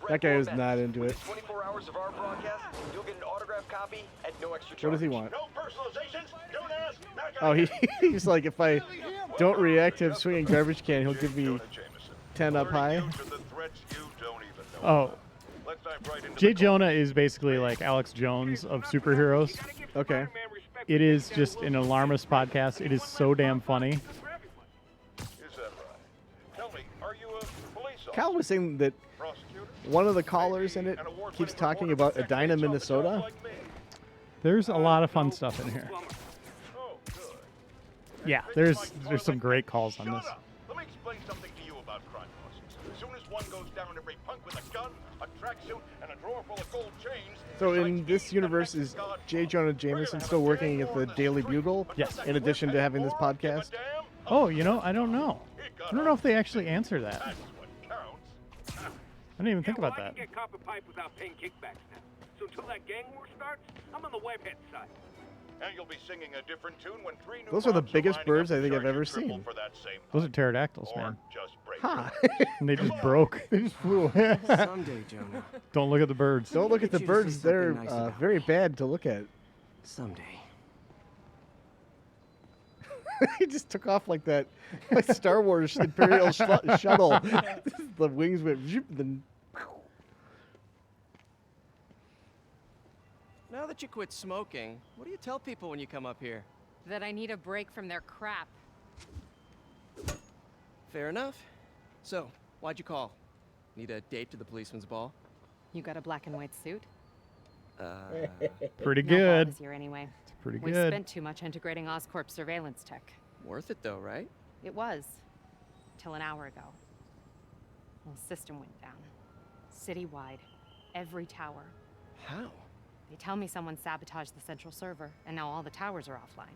That guy is not into it. 24 hours of our broadcast, you'll get an autographed copy at no extra charge. What does he want? No personalizations. Don't ask. Not Oh, gonna he's like, if I don't react to him swinging garbage can, he'll give me 10 up high. Oh, J. Jonah is basically like Alex Jones of superheroes. Okay. It is just an alarmist podcast. It is so damn funny. Is that right? Tell me, are you a police officer? Cal was saying that Prosecutor? one of the callers in it keeps talking about Edina, Minnesota. There's a lot of fun stuff in here. Oh, good. Yeah, there's some great calls on this. Shut up. Let me explain something to you about crime bosses. As soon as one goes down, every punk with a gun, a tracksuit, and a drawer full of gold chains. So in this universe, is J. Jonah Jameson still working at the Daily Bugle? Yes. In addition to having this podcast? Oh, you know, I don't know. I don't know if they actually answer that. That's what counts. I didn't even think about I that. can get copper pipe without paying kickbacks now. So until that gang war starts, I'm on the webhead side. And you'll be singing a different tune when 3 new Those are the mobs biggest lining birds up I to think I've charge you ever triple seen. for that same Those are night. pterodactyls, Or man. just break Huh. And they just broke. They just flew. Someday, Jonah. Don't look at the birds. Don't look at the Get you to say birds. something They're nice about very me. bad to look at. Someday. He just took off like that like Star Wars Imperial shuttle. The wings went zoop, then Now that you quit smoking, what do you tell people when you come up here? That I need a break from their crap. Fair enough. So, why'd you call? Need a date to the policeman's ball? You got a black and white suit? Pretty No ball good. this year anyway. It's pretty We good. spent too much integrating Oscorp surveillance tech. Worth it though, right? It was. Till an hour ago. Well, the system went down. Citywide. Every tower. How? They tell me someone sabotaged the central server, and now all the towers are offline.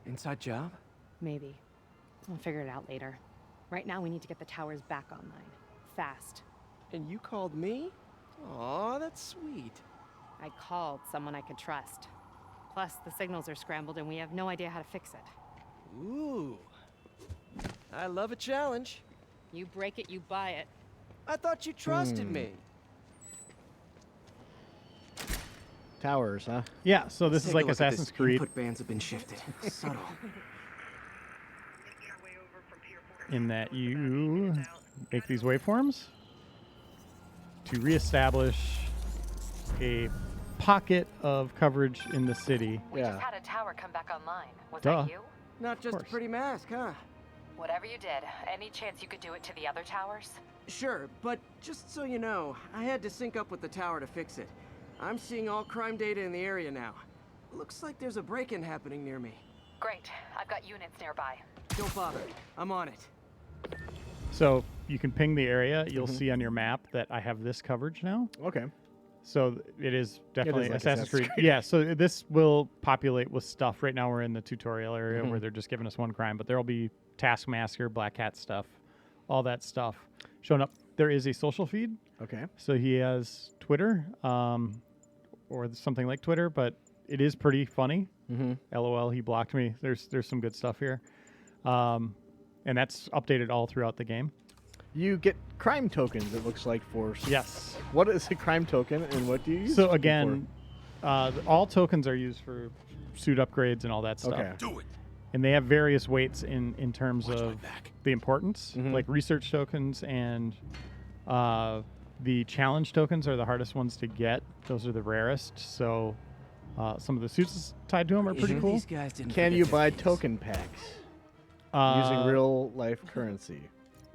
Inside job? Maybe. We'll figure it out later. Right now, we need to get the towers back online. Fast. And you called me? Aw, that's sweet. I called someone I could trust. Plus, the signals are scrambled, and we have no idea how to fix it. Ooh. I love a challenge. You break it, you buy it. I thought you trusted me. towers, huh? Yeah, so this is Take a like look at Assassin's this. Creed. Input bands have been shifted. Subtle. In that you make these waveforms to reestablish a pocket of coverage in the city. We just had a tower come back online. Was Duh. that you? Not just a course. pretty mask, huh? Whatever you did, any chance you could do it to the other towers? Sure, but just so you know, I had to sync up with the tower to fix it. I'm seeing all crime data in the area now. Looks like there's a break-in happening near me. Great. I've got units nearby. Don't bother. I'm on it. So you can ping the area. You'll see on your map that I have this coverage now. Okay. So it is definitely like Assassin's Assassin's Creed. Yeah, so this will populate with stuff. Right now we're in the tutorial area where they're just giving us one crime, but there will be Taskmaster, Black Hat stuff, all that stuff showing up. There is a social feed. Okay. So he has Twitter, or something like Twitter, but it is pretty funny. LOL, he blocked me. There's some good stuff here. And that's updated all throughout the game. You get crime tokens, it looks like, for... Yes. What is a crime token, and what do you use So them again, all tokens are used for suit upgrades and the stuff. Okay. Do it. And they have various weights in terms of the importance, like research tokens and the challenge tokens are the hardest ones to get. Those are the rarest. So some of the suits tied to them are pretty cool. These guys didn't Can forget you their buy keys. token packs using real-life currency?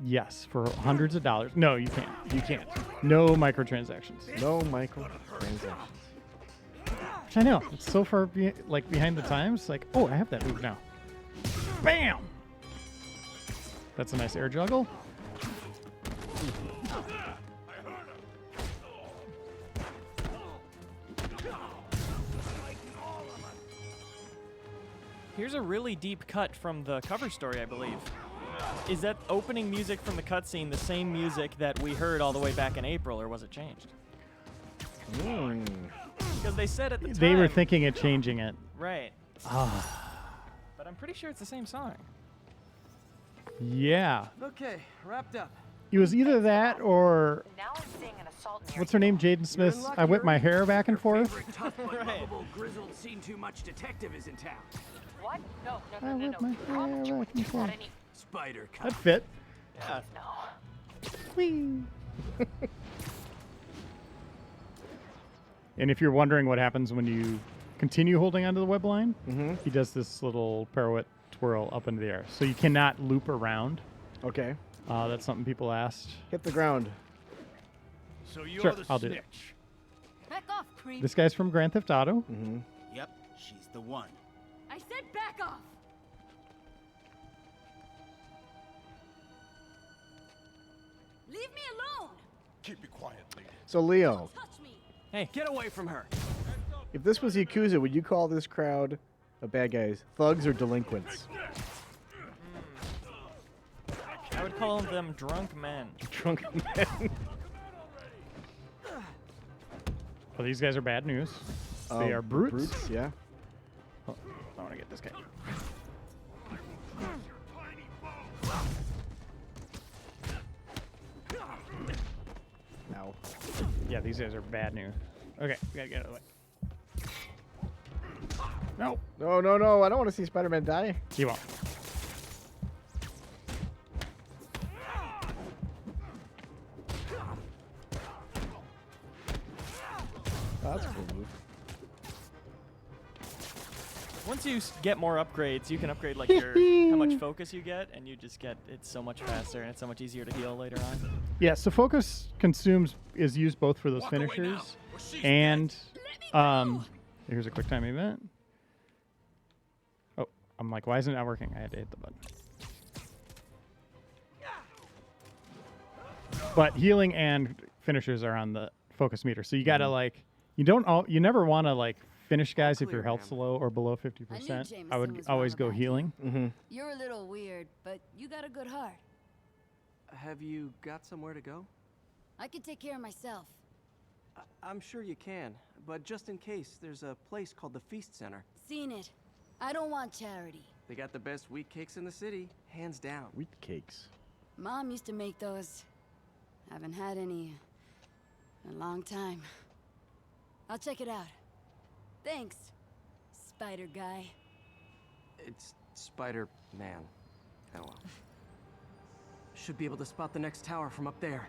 Yes, for hundreds of dollars. No, you can't. You can't. No microtransactions. No microtransactions. Which I know. It's so far behind the times. Like, oh, I have that move now. Bam! That's a nice air juggle. Here's a really deep cut from the cover story, I believe. Is that opening music from the cutscene the same music that we heard all the way back in April, or was it changed? Because they said at the time... They were thinking of changing it. Right. But I'm pretty sure it's the same song. Yeah. Okay, wrapped up. It was either that or... Now I'm seeing an assault near What's her name? Jaden Smith's I whip my hair back and forth. Tough but lovable, grizzled, seen too much detective is in town. What? No. I whip my hair back and forth. Spider Cop. That fit. Yeah. No. Whee! And if you're wondering what happens when you continue holding onto the web line, he does this little pirouette twirl up into the air. So you cannot loop around. Okay. That's something people asked. Hit the ground. So you're Sure, the I'll do it. snitch. Back off, creep. This guy's from Grand Theft Auto. Yep, she's the one. I said back off. Leave me alone. Keep it quiet, lady. So Leo, Touch me. Hey, Get away from her. if this was Yakuza, would you call this crowd of bad guys thugs or delinquents? I would call them drunk men. Drunk men. Well, these guys are bad news. They are brutes. Yeah. Oh, I want to get this guy. Ow. Yeah, these guys are bad news. Okay, we gotta get out of the way. No, No. I don't want to see Spider-Man die. he won't. Oh, that's a cool move. Once you get more upgrades, you can upgrade like your how much focus you get, and you just get it's so much faster and it's so much easier to heal later on. Yeah, so focus is used both for those Walk away now, finishers or she's and here's a quicktime event. Oh, I'm like, why isn't it not working? I had to hit the button. But healing and finishers are on the focus meter, so you gotta like you never want to like finish guys if your health's low or below 50%. I would always go healing. You're a little weird, but you got a good heart. Have you got somewhere to go? I can take care of myself. I'm sure you can, but just in case, there's a place called the Feast Center. Seen it. I don't want charity. They got the best wheat cakes in the city, hands down. Wheat cakes. Mom used to make those. Haven't had any in a long time. I'll check it out. Thanks, Spider Guy. It's Spider-Man. Oh well. Should be able to spot the next tower from up there.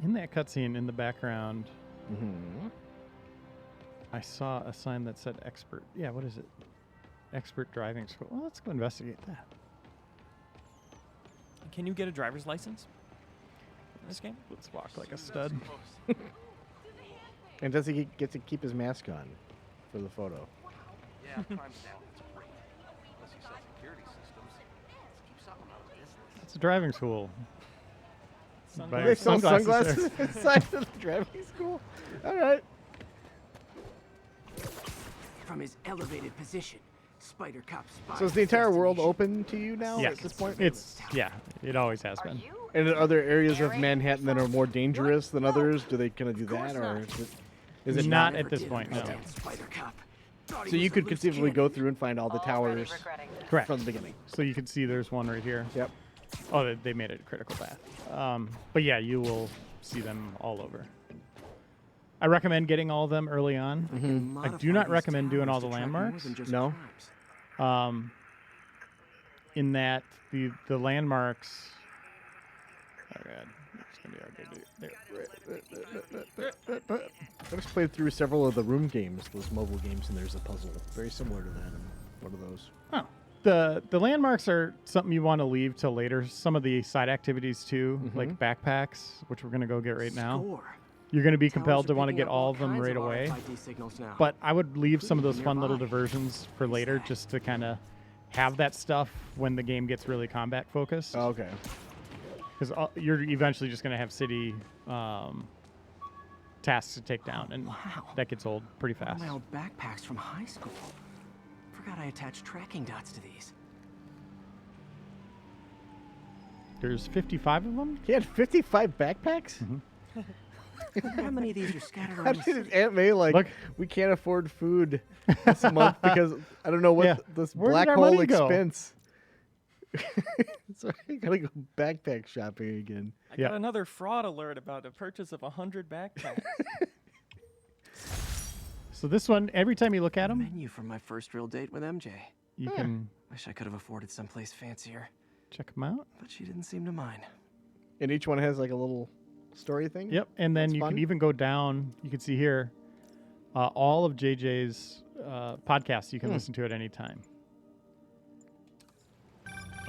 In that cutscene in the background, I saw a sign that said expert. Yeah, what is it? Expert driving school. Well, let's go investigate that. Can you get a driver's license in this game? Let's walk like a stud. And does he get to keep his mask on for the photo? Yeah, crime's down. It's great. Unless you sell security systems. Keep something out of business. It's a driving school. Buy They sell sunglasses sunglasses there. inside of the driving school? All right. From his elevated position, Spider Cop spies. So is the entire world open to you now Yes. at this point? It always has been. And are there areas of Manhattan that are more dangerous than others? Do they kind of do that, or is it not at this point? No. Spider Cop. So you could conceivably go through and find all the towers Correct. from the beginning. So you can see there's one right here. Yep. Oh, they made it a critical path. But yeah, you will see them all over. I recommend getting all of them early on. I do not recommend doing all the landmarks. No. In that the landmarks. Oh god, it's gonna be hard to do. I just played through several of the room games, those mobile games, and there's a puzzle very similar to that in one of those. Oh. The landmarks are something you want to leave till later. Some of the side activities too, like backpacks, which we're gonna go get right now. You're gonna be compelled to want to get all of them right away. But I would leave some of those fun little diversions for later, just to kind of have that stuff when the game gets really combat focused. Oh, okay. Because you're eventually just gonna have city tasks to take down, and that gets old pretty One of fast. my old backpacks from high school. Forgot I attached tracking dots to these. There's 55 of them. He had 55 backpacks? How many of these are scattered How around the did city? Aunt May Look. we can't afford food this month because I don't know what Yeah. this Where did black our hole money go? expense. So I gotta go backpack shopping again. I got another fraud alert about a purchase of 100 backpacks. So this one, every time you look at them, Menu from my first real date with MJ. you can Wish I could have afforded someplace fancier, check them out. but she didn't seem to mind. And each one has like a little story thing. Yep, and then That's you fun. can even go down. You can see here all of JJ's podcasts. You can listen to at any time.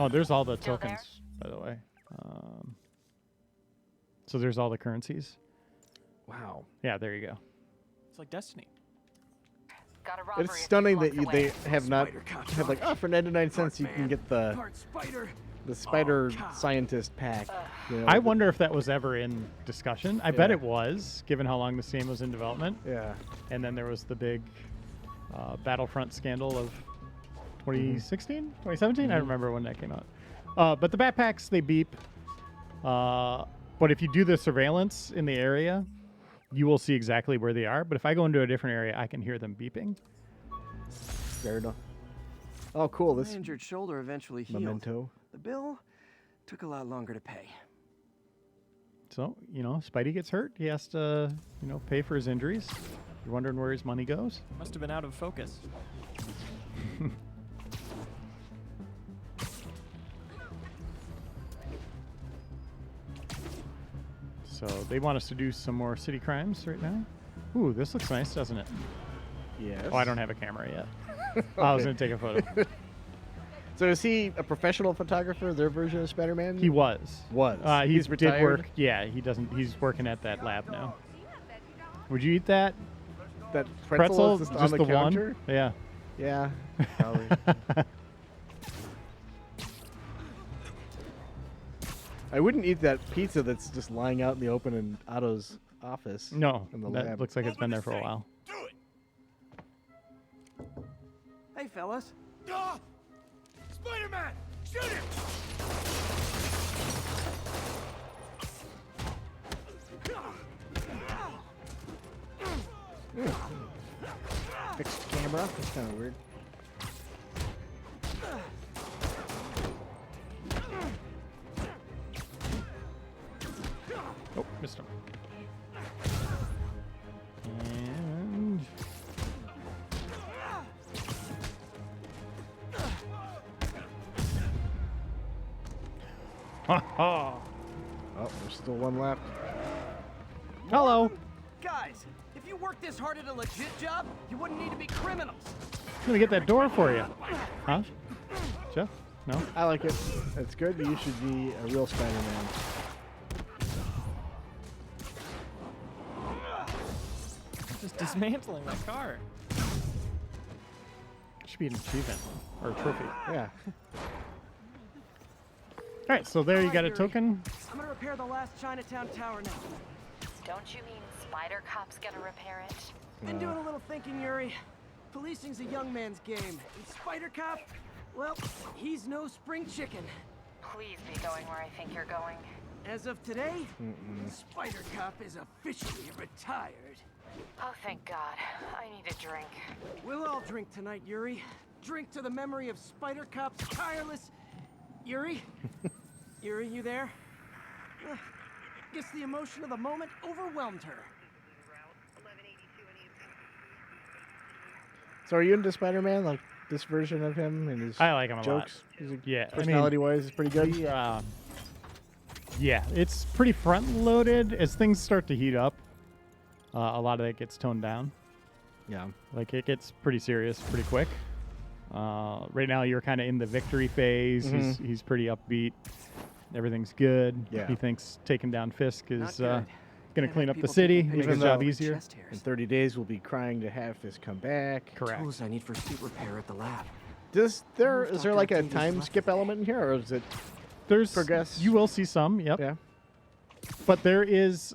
Oh, there's all the Still tokens, by the way. So there's all the currencies. Wow. Yeah, there you go. It's like Destiny. Got a robbery It's a few stunning that blocks they away. have not Spider cop have like, dog. for 99 cents you Part can man, get the part spider. spider cop. scientist pack. You know, I wonder if that was ever in discussion. I bet it was, given how long this game was in development. Yeah. And then there was the big Battlefront scandal of 2016, 2017. I don't remember when that came out. But the backpacks, they beep. But if you do the surveillance in the area, you will see exactly where they are. But if I go into a different area, I can hear them beeping. Fair enough. Oh, cool. My This injured shoulder eventually healed. memento. The bill took a lot longer to pay. So, Spidey gets hurt. He has to, pay for his injuries. You're wondering where his money goes? Must have been out of focus. So they want us to do some more city crimes right now. Ooh, this looks nice, doesn't it? Yes. Oh, I don't have a camera yet. I was going to take a photo. So is he a professional photographer? Their version of Spider-Man? He was. He He's did retired? work. Yeah, he doesn't. He's working at that lab now. Would you eat that That pretzel? is just Just on the the counter? one? Yeah. Yeah, probably. I wouldn't eat that pizza that's just lying out in the open in Otto's office. No, in the that lab. looks like it's been there for a while. Do it! Hey, fellas. Ah! Spider-Man! Shoot him! Fixed camera. That's kind of weird. Oh, missed him. And Oh, there's still one left. hello. Guys, if you worked this hard at a legit job, you wouldn't need to be criminals. I'm gonna get that door for you. Huh? Jeff? No? I like it. That's good. You should be a real Spider-Man. Just dismantling my car. Should be an achievement or a trophy. Yeah. All right, so there you got a Yuri. token. I'm gonna repair the last Chinatown tower now. Don't you mean Spider Cop's gonna repair it? Been doing a little thinking, Yuri. Policing's a young man's game. And Spider Cop, well, he's no spring chicken. Please be going where I think you're going. As of today, Spider Cop is officially retired. Oh, thank God. I need a drink. We'll all drink tonight, Yuri. Drink to the memory of Spider Cop's tireless... Yuri? Yuri, you there? Guess the emotion of the moment overwhelmed her. So are you into Spider-Man? Like this version of him and his I like him a lot. jokes? Is he- Yeah, I mean, Personality-wise, is pretty good. Yeah, it's pretty front-loaded. As things start to heat up, a lot of it gets toned down. Yeah. Like, it gets pretty serious pretty quick. Right now, you're kind of in the victory phase. He's pretty upbeat. Everything's good. Yeah. He thinks taking down Fisk is good. going to clean Can't up have the people city, taking make pictures his job of easier. Chest hairs. In 30 days, we'll be crying to have this come back. Correct. Tools I need for suit repair at the lab. Is there Dr. like a Davis time left skip today. element in here, or is it? There's Progress. You will see some, yep. Yeah. But there is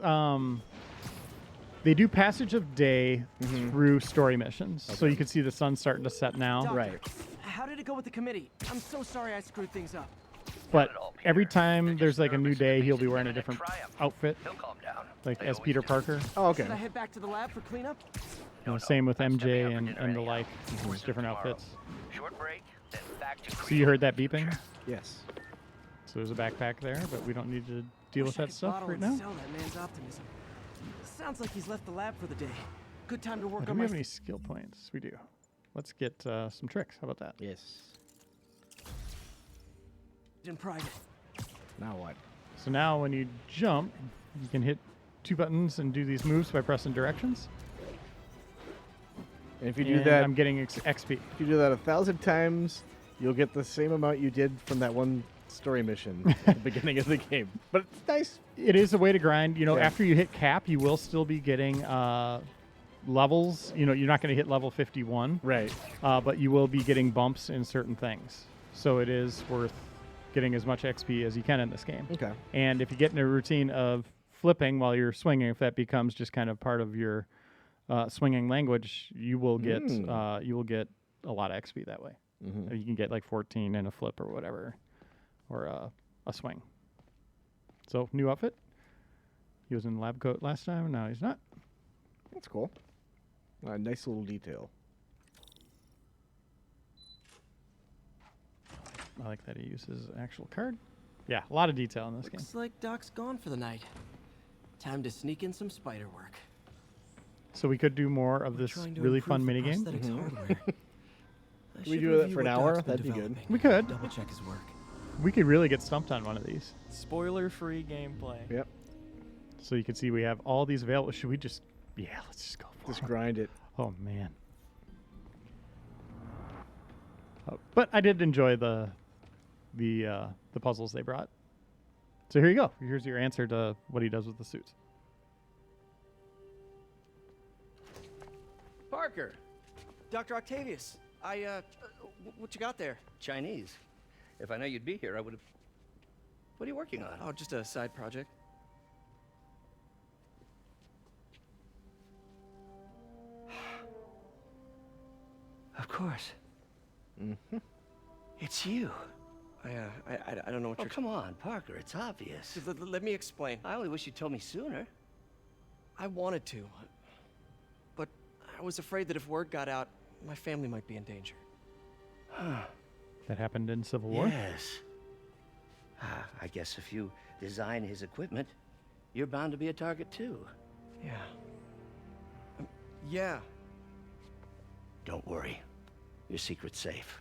They do passage of day through story missions. So you can see the sun starting to set now. Doctor, Right. How did it go with the committee? I'm so sorry I screwed things up. But every time there's like a new day, he'll be wearing a different outfit, like as Peter Parker. Oh, okay. Should I head back to the lab for cleanup? You know, same with MJ and the like, just different outfits. Short break, then back to So you heard that beeping? Yes. So there's a backpack there, but we don't need to deal with Wish I that could stuff bottle right and now. Sell that man's optimism. Sounds like he's left the lab for the day. Good time to work Do on we my. have any skill points? We do. Let's get some tricks. How about that? Yes. In private. Now what? So now when you jump, you can hit 2 buttons and do these moves by pressing directions. And if you do And that, I'm getting XP. if you do that 1,000 times, you'll get the same amount you did from that one story mission at the beginning of the game. But it's nice. It is a way to grind. You know, Yeah. after you hit cap, you will still be getting levels. You know, you're not going to hit level 51. Right. But you will be getting bumps in certain things. So it is worth getting as much XP as you can in this game. Okay. And if you get in a routine of flipping while you're swinging, if that becomes just kind of part of your swinging language, you will get a lot of XP that way. You can get like 14 in a flip or whatever, or a swing. So new outfit. He was in lab coat last time, and now he's not. That's cool. Nice little detail. I like that he uses an actual card. Yeah, a lot of detail in this game. Looks like Doc's gone for the night. Time to sneak in some spider work. So we could do more of this Trying to really improve fun the minigame. prosthetics hardware. I Can we should do that review for an what hour? Doc's been That'd be good. developing. We could. Double check his work. We could really get stumped on one of these. Spoiler-free gameplay. Yep. So you can see we have all these available. Should we just... Yeah, let's just go for Just it. grind it. Oh, man. But I did enjoy the puzzles they brought. So here you go. Here's your answer to what he does with the suits. Parker! Dr. Octavius, what you got there? Chinese. If I know you'd be here, I would have... What are you working on? Oh, just a side project. Of course. Mm-hmm. It's you. I don't know what Oh, you're... come on, Parker. It's obvious. Let me explain. I only wish you'd told me sooner. I wanted to, but I was afraid that if word got out, my family might be in danger. That happened in Civil War? Yes. I guess if you design his equipment, you're bound to be a target too. Yeah. Yeah. Don't worry. Your secret's safe.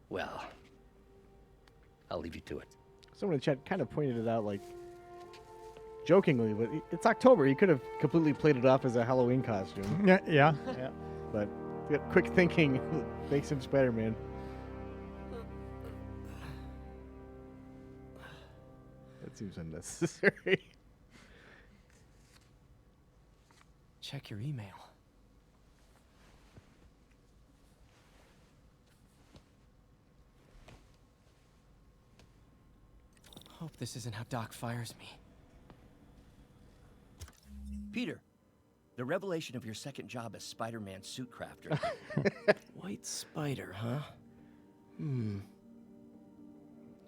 Well, I'll leave you to it. Someone in chat kind of pointed it out, like, jokingly, but it's October. He could have completely played it off as a Halloween costume. Yeah. Yeah. But quick thinking makes him Spider-Man. That seems unnecessary. Check your email. Hope this isn't how Doc fires me. Peter, the revelation of your second job as Spider-Man suit crafter. White spider, huh?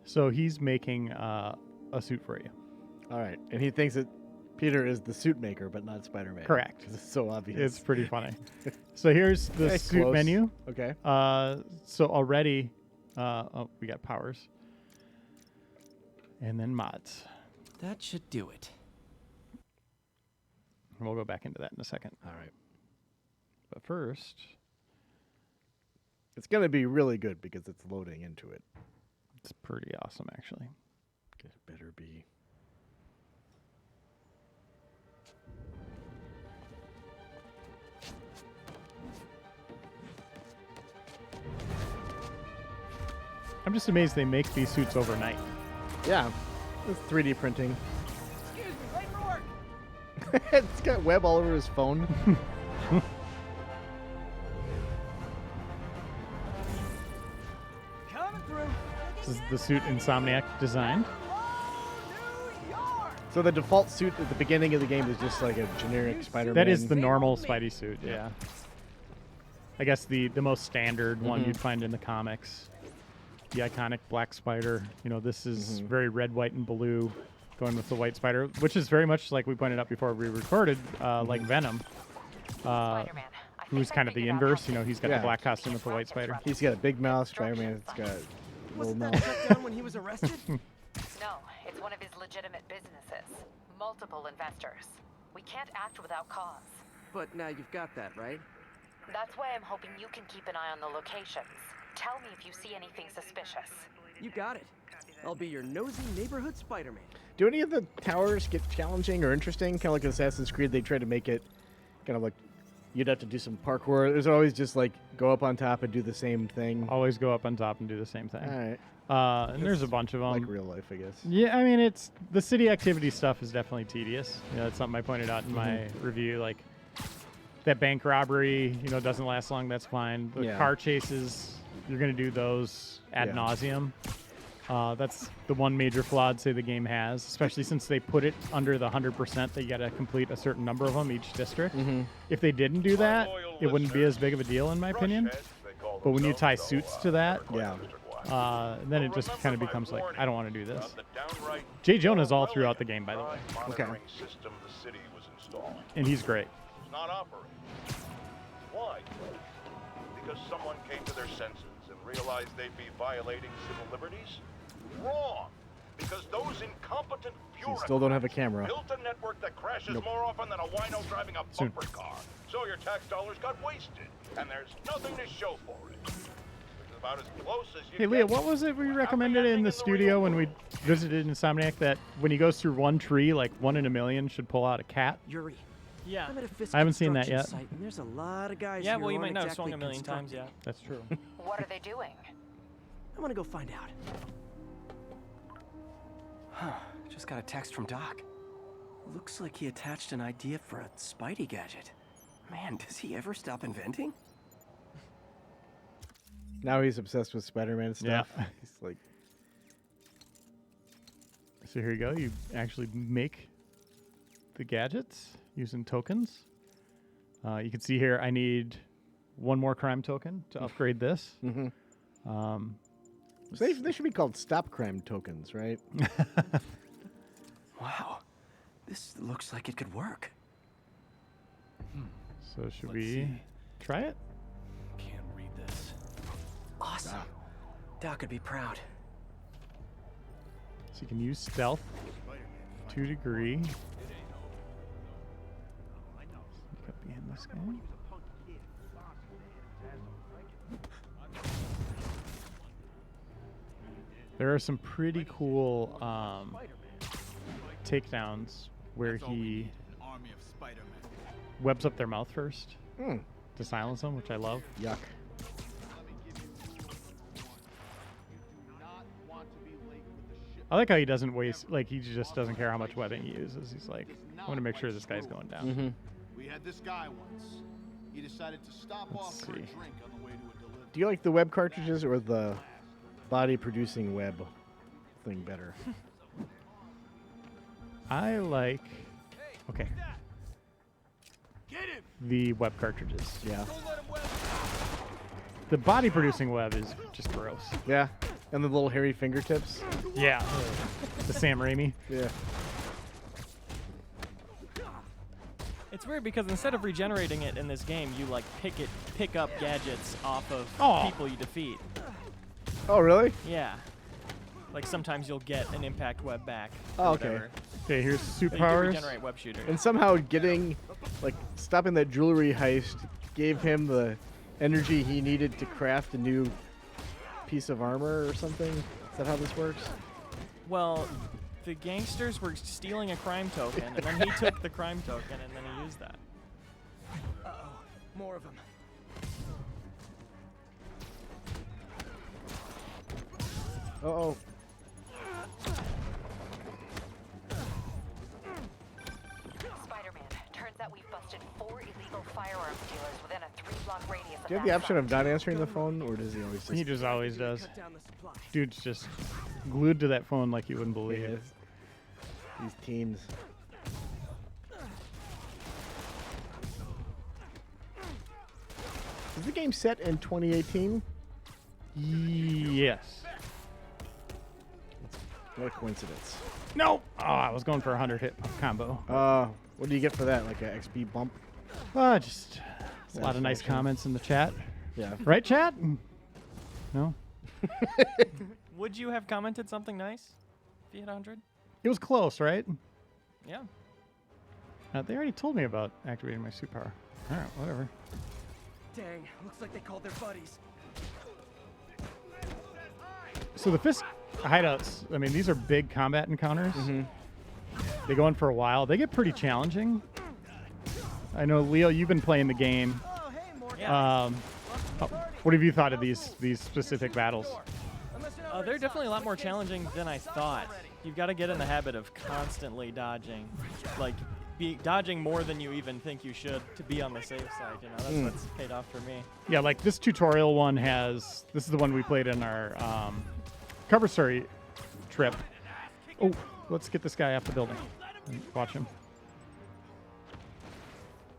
So he's making a suit for you. All right. And he thinks that Peter is the suit maker, but not Spider-Man. Correct. 'Cause it's so obvious. It's pretty funny. So here's the Okay, suit close. menu. Okay. So already, we got powers. And then mods. That should do it. And we'll go back into that in a second. All right. But first, It's going to be really good because it's loading into it. it's pretty awesome, actually. It better be. I'm just amazed they make these suits overnight. Yeah. It's 3D printing. Excuse me, late for work. It's got web all over his phone. Coming through. This is the suit Insomniac designed. So the default suit at the beginning of the game is just like a generic Spider-Man. That is the normal Spidey suit, yeah. I guess the most standard one you'd find in the comics. The iconic black spider. You know, this is very red, white, and blue, going with the white spider, which is very much like we pointed out before we recorded, like Venom. Who's kind of the inverse. You know, he's got the black costume with the white spider. He's got a big mouth. Spider-Man's got a little Wasn't mouth. that shut down when he was arrested? No, it's one of his legitimate businesses. Multiple investors. We can't act without cause. But now you've got that, right? That's why I'm hoping you can keep an eye on the locations. Tell me if you see anything suspicious. You got it. I'll be your nosy neighborhood Spider-Man. Do any of the towers get challenging or interesting? Kind of like Assassin's Creed, they try to make it kind of like you'd have to do some parkour. There's always just like go up on top and do the same thing. Always go up on top and do the same thing. All right. And there's a bunch of them. Like real life, I guess. Yeah, I mean, it's the city activity stuff is definitely tedious. You know, that's something I pointed out in my review. Like that bank robbery, you know, doesn't last long. That's fine. The car chases, you're gonna do those ad nauseum. That's the one major flaw I'd say the game has, especially since they put it under the 100% that you got to complete a certain number of them each district. If they didn't do that, it wouldn't be as big of a deal in my opinion. But when you tie suits to that, then it just kind of becomes like, I don't want to do this. Jay Jonah's all throughout the game, by the way. Okay. And he's great. Not operating. Why? Because someone came to their senses and realized they'd be violating civil liberties? Wrong. Because those incompetent You still don't have a camera. built a network that crashes more often than a wino driving a bumper car. So your tax dollars got wasted, and there's nothing to show for it. Which is about as close as you Hey, Leah, what was it we recommended in the studio when we visited Insomniac that when he goes through one tree, like 1 in a million should pull out a cat? Yuri. Yeah. I'm at a Fisk I haven't seen that construction yet. site, and there's a lot of guys Yeah, here well, you who might aren't not have exactly swung a million times, yeah. That's true. What are they doing? I want to go find out. Huh. Just got a text from Doc. Looks like he attached an idea for a Spidey gadget. Man, does he ever stop inventing? Now he's obsessed with Spider-Man stuff. Yeah. He's like, So here you go. You actually make the gadgets using tokens. You can see here I need one more crime token to upgrade this. so they should be called stop crime tokens, right? Wow. This looks like it could work. So should we try it? Can't read this. Awesome. Doc would be proud. So you can use stealth, 2 degree. Look up behind this guy. There are some pretty cool takedowns where he webs up their mouth first to silence them, which I love. Yuck. I like how he doesn't waste, like he just doesn't care how much webbing he uses. He's like, I want to make sure this guy's going down. We had this guy once. He decided to stop off for a drink on the way to a delivery. Do you like the web cartridges or the body-producing web thing better? I like, okay, the web cartridges. Yeah. The body producing web is just gross. Yeah. And the little hairy fingertips. Yeah. The Sam Raimi. Yeah. It's weird because instead of regenerating it in this game, you like pick up gadgets off of people you defeat. Oh, really? Yeah. Like sometimes you'll get an impact web back. Oh, okay. whatever. Okay, here's So you can superpowers. regenerate web shooter. And somehow stopping that jewelry heist gave him the energy he needed to craft a new piece of armor or something. Is that how this works? Well, the gangsters were stealing a crime token, and then he took the crime token, and then he used that. Uh-oh. More of them. Uh-oh. Spider-Man, turns out we've busted 4 illegal firearms dealers within a 3-block radius of Do you have the that option site. of not answering the phone, or does he always just... He just always does. Cut down the supply. Dude's just glued to that phone like you wouldn't believe. He These teens. Is the game set in 2018? Yes. What a coincidence. No. Oh, I was going for a 100 hit combo. What do you get for that? Like a XP bump? Just a lot of nice Satisfaction. comments in the chat. Yeah. Right, chat? No. Would you have commented something nice if you hit 100? It was close, right? Yeah. They already told me about activating my superpower. All right, whatever. Dang, looks like they called their buddies. So the Fist hideouts, I mean, these are big combat encounters. They go on for a while. They get pretty challenging. I know, Leo, you've been playing the game. Yeah. What have you thought of these specific battles? They're definitely a lot more challenging than I thought. You've got to get in the habit of constantly dodging. Like, dodging more than you even think you should to be on the safe side. You know, that's what's paid off for me. Yeah, like this tutorial one has, this is the one we played in our cover story trip. Oh, let's get this guy off the building and watch him.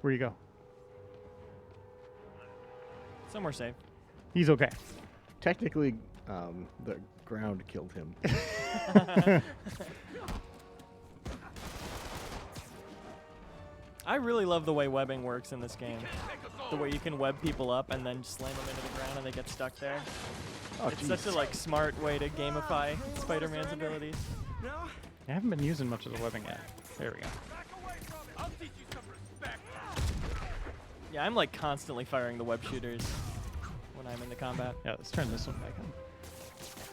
Where you go? Somewhere safe. He's okay. Technically, the ground killed him. I really love the way webbing works in this game. The way you can web people up and then slam them into the ground and they get stuck there. Oh, It's such a smart way to gamify Spider-Man's abilities. I haven't been using much of the webbing yet. There we go. I'll teach you some respect. Yeah, I'm like constantly firing the web shooters when I'm in the combat. Yeah, let's turn this one back on.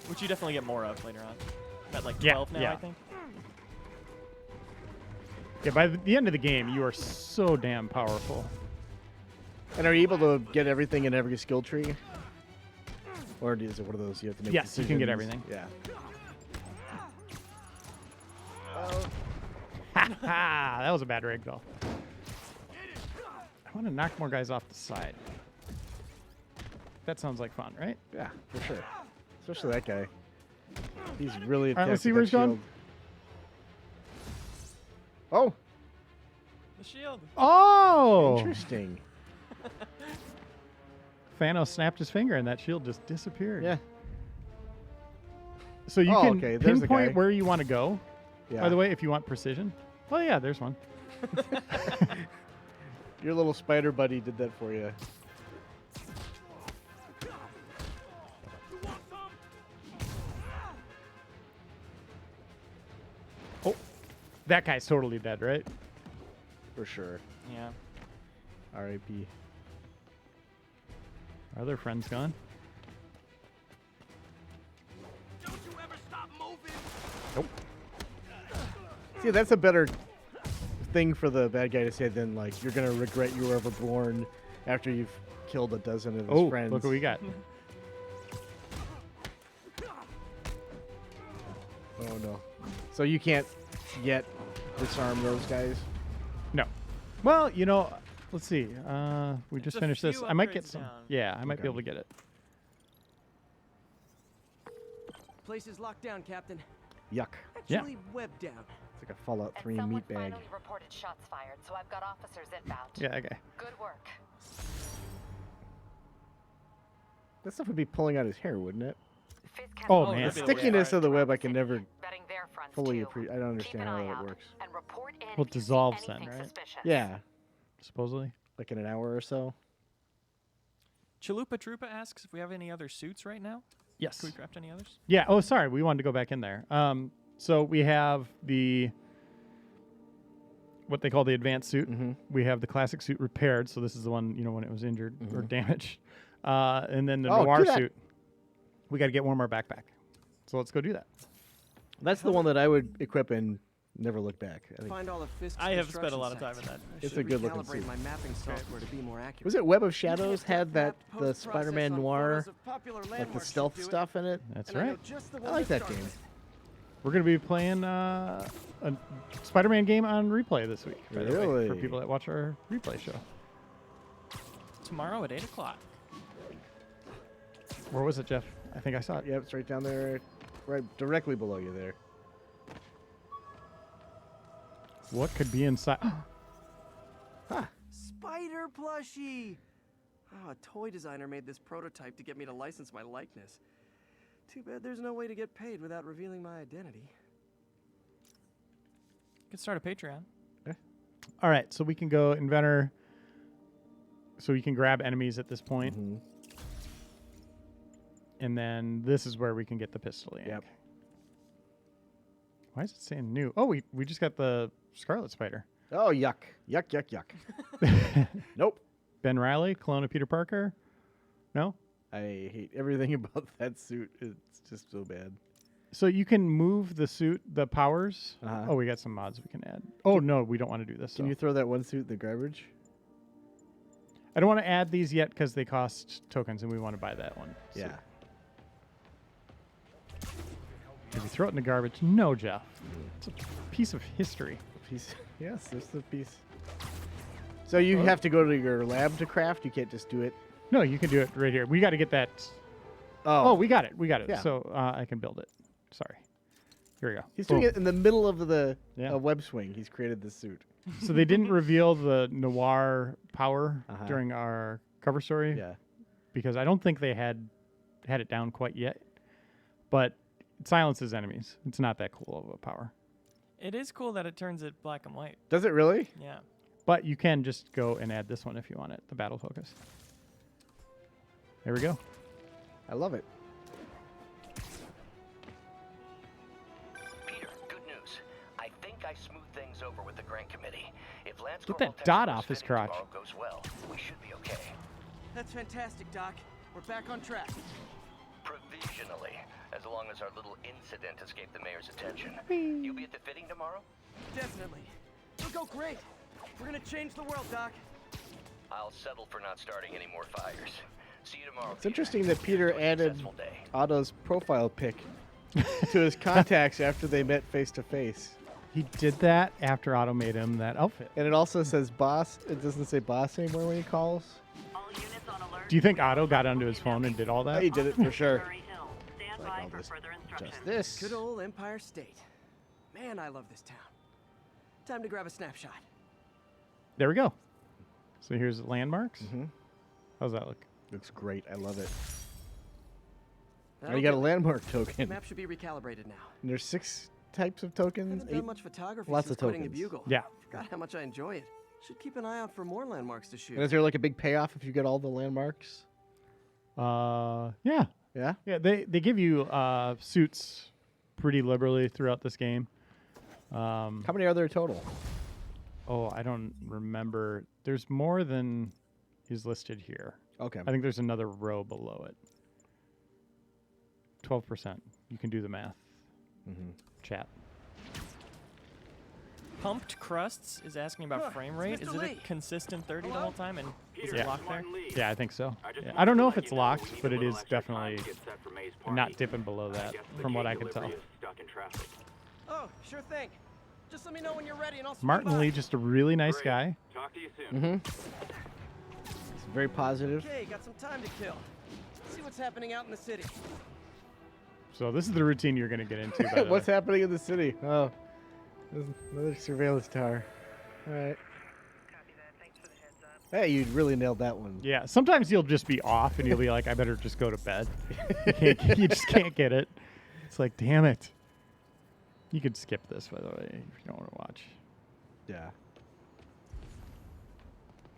Which you definitely get more of later on. I'm at like Yeah, 12 now, yeah. I think. Yeah, by the end of the game, you are so damn powerful. And are you able to get everything in every skill tree? Or is it one of those you have to make Yes, you can get decisions? everything. Yeah. Ha! That was a bad rig, though. I want to knock more guys off the side. That sounds like fun, right? Yeah, for sure. Especially that guy. He's really All right, let's attached see to where that he's going. shield. Oh, The shield. Oh! interesting. Thanos snapped his finger and that shield just disappeared. Yeah. So you Oh, can okay, there's the pinpoint guy. where you want to go. Yeah. By the way, if you want precision. Oh, yeah, there's one. Your little spider buddy did that for you. Oh, that guy's totally dead, right? For sure. Yeah. R.I.P. Are their friends gone? Don't you ever stop moving. Nope. See, that's a better thing for the bad guy to say than, like, you're going to regret you were ever born after you've killed a dozen of his Oh, friends. look what we got. Oh, no. So you can't yet disarm those guys? No. Well, you know, let's see. We just a finished this. few I might get upgrades some. down. Yeah, I might be Okay. able to get it. Place is locked down, Captain. Yuck. Yeah. Actually, webbed down. It's like a Fallout 3 And someone meat bag. finally reported shots fired, so I've got officers inbound. Yeah, that guy. Good work. That stuff would be pulling out his hair, wouldn't it? Fizz can Oh, also man. The That'd be be stickiness of the web, I can City, never betting their fronts fully too. appreciate. I don't Keep understand an how eye that out works. and report in Well, it if you see dissolves then, anything right? suspicious. Yeah, Supposedly. like in an hour or so. Chalupa Troopa asks if we have any other suits right now. Yes. Can we craft any others? Yeah. Oh, sorry. We wanted to go back in there. So we have what they call the advanced suit. Mm-hmm. We have the classic suit repaired. So this is the one, you know, when it was injured or damaged. And then the Oh, noir do that. suit. We got to get one more backpack. So let's go do that. That's the one that I would equip and never look back. I think. Find all of Fisk's I have spent a construction lot of time in sites. that. I It's should a good-looking recalibrate suit. my mapping software to be more accurate. Was it Web of Shadows Tech had that map the post-process Spider-Man on Noir, photos of popular like the landmarks stealth should do it, stuff in it? That's and I know right. just the I one like that starts game. with. We're going to be playing a Spider-Man game on replay this week. by the way, for Really? people that watch our replay show. Tomorrow at 8 o'clock. Where was it, Jeff? I think I saw it. Yep, it's right down there, right directly below you there. What could be inside? Spider plushie! Oh, a toy designer made this prototype to get me to license my likeness. Too bad there's no way to get paid without revealing my identity. You could start a Patreon. All right, so we can go inventor. So we can grab enemies at this point. And then this is where we can get the pistol ink. Yep. Why is it saying new? Oh, we just got the Scarlet Spider. Oh, yuck. Yuck, yuck, yuck. Nope. Ben Riley, clone of Peter Parker. No? I hate everything about that suit. It's just so bad. So you can move the suit, the powers. Uh-huh. Oh, we got some mods we can add. Oh, no, we don't want to do this. Can you throw that one suit in the garbage? I don't want to add these yet because they cost tokens, and we want to buy that one. Yeah. Did we throw it in the garbage? No, Jeff. It's a piece of history. Yes, there's the piece. So you have to go to your lab to craft? You can't just do it? No, you can do it right here. We got to get that. Oh, we got it. We got it. Yeah. So I can build it. Sorry. Here we go. He's doing it in the middle of the Yeah. web swing. He's created this suit. So they didn't reveal the noir power during our cover story. Yeah. Because I don't think they had it down quite yet. But it silences enemies. It's not that cool of a power. It is cool that it turns it black and white. Does it really? Yeah. But you can just go and add this one if you want it, the battle focus. There we go. I love it. Peter, good news. I think I smoothed things over with the grant committee. If Lance Get that dot off his crotch. goes well, we should be okay. That's fantastic, Doc. We're back on track. Provisionally, as long as our little incident escaped the mayor's attention. You'll be at the fitting tomorrow? Definitely. It'll go great. We're gonna change the world, Doc. I'll settle for not starting any more fires. See you tomorrow. It's interesting that Peter added successful day. Otto's profile pic to his contacts after they met face to face. He did that after Otto made him that outfit. And it also says boss. It doesn't say boss anymore when he calls. Do you think Otto got onto his phone and did all that? He did it for sure. Like all this, just this. Good old Empire State. Man, I love this town. Time to grab a snapshot. There we go. So here's the landmarks. How's that look? Looks great. I love it. Now That'll you got a do it. landmark The token. map should be recalibrated now. And there's 6 types of tokens. Haven't done much photography Lots since of quitting the tokens. Bugle. Yeah. Forgot how much I enjoy it. Should keep an eye out for more landmarks to shoot. And is there like a big payoff if you get all the landmarks? Yeah. Yeah? Yeah, they give you suits pretty liberally throughout this game. How many are there total? Oh, I don't remember. There's more than is listed here. Okay. I think there's another row below it. 12%. You can do the math. Chat. Pumped Crusts is asking about frame rate. Mr. Is it a Lee. consistent 30 the whole time? And is Yeah. it locked there? Yeah, I think so. Yeah. I don't know if it's locked, but it is definitely not dipping below that, from what I can tell. Oh, sure thing. Just let me know when you're ready and I'll swing Martin by. Lee, just a really nice guy. Talk to you soon. It's very positive. Okay, got some time to kill. See what's happening out in the city. So this is the routine you're going to get into. By the What's way. happening in the city? Oh, there's another surveillance tower. All right. Hey, you really nailed that one. Yeah, sometimes you'll just be off and you'll be like, I better just go to bed. You just can't get it. It's like, damn it. You could skip this, by the way, if you don't want to watch. Yeah.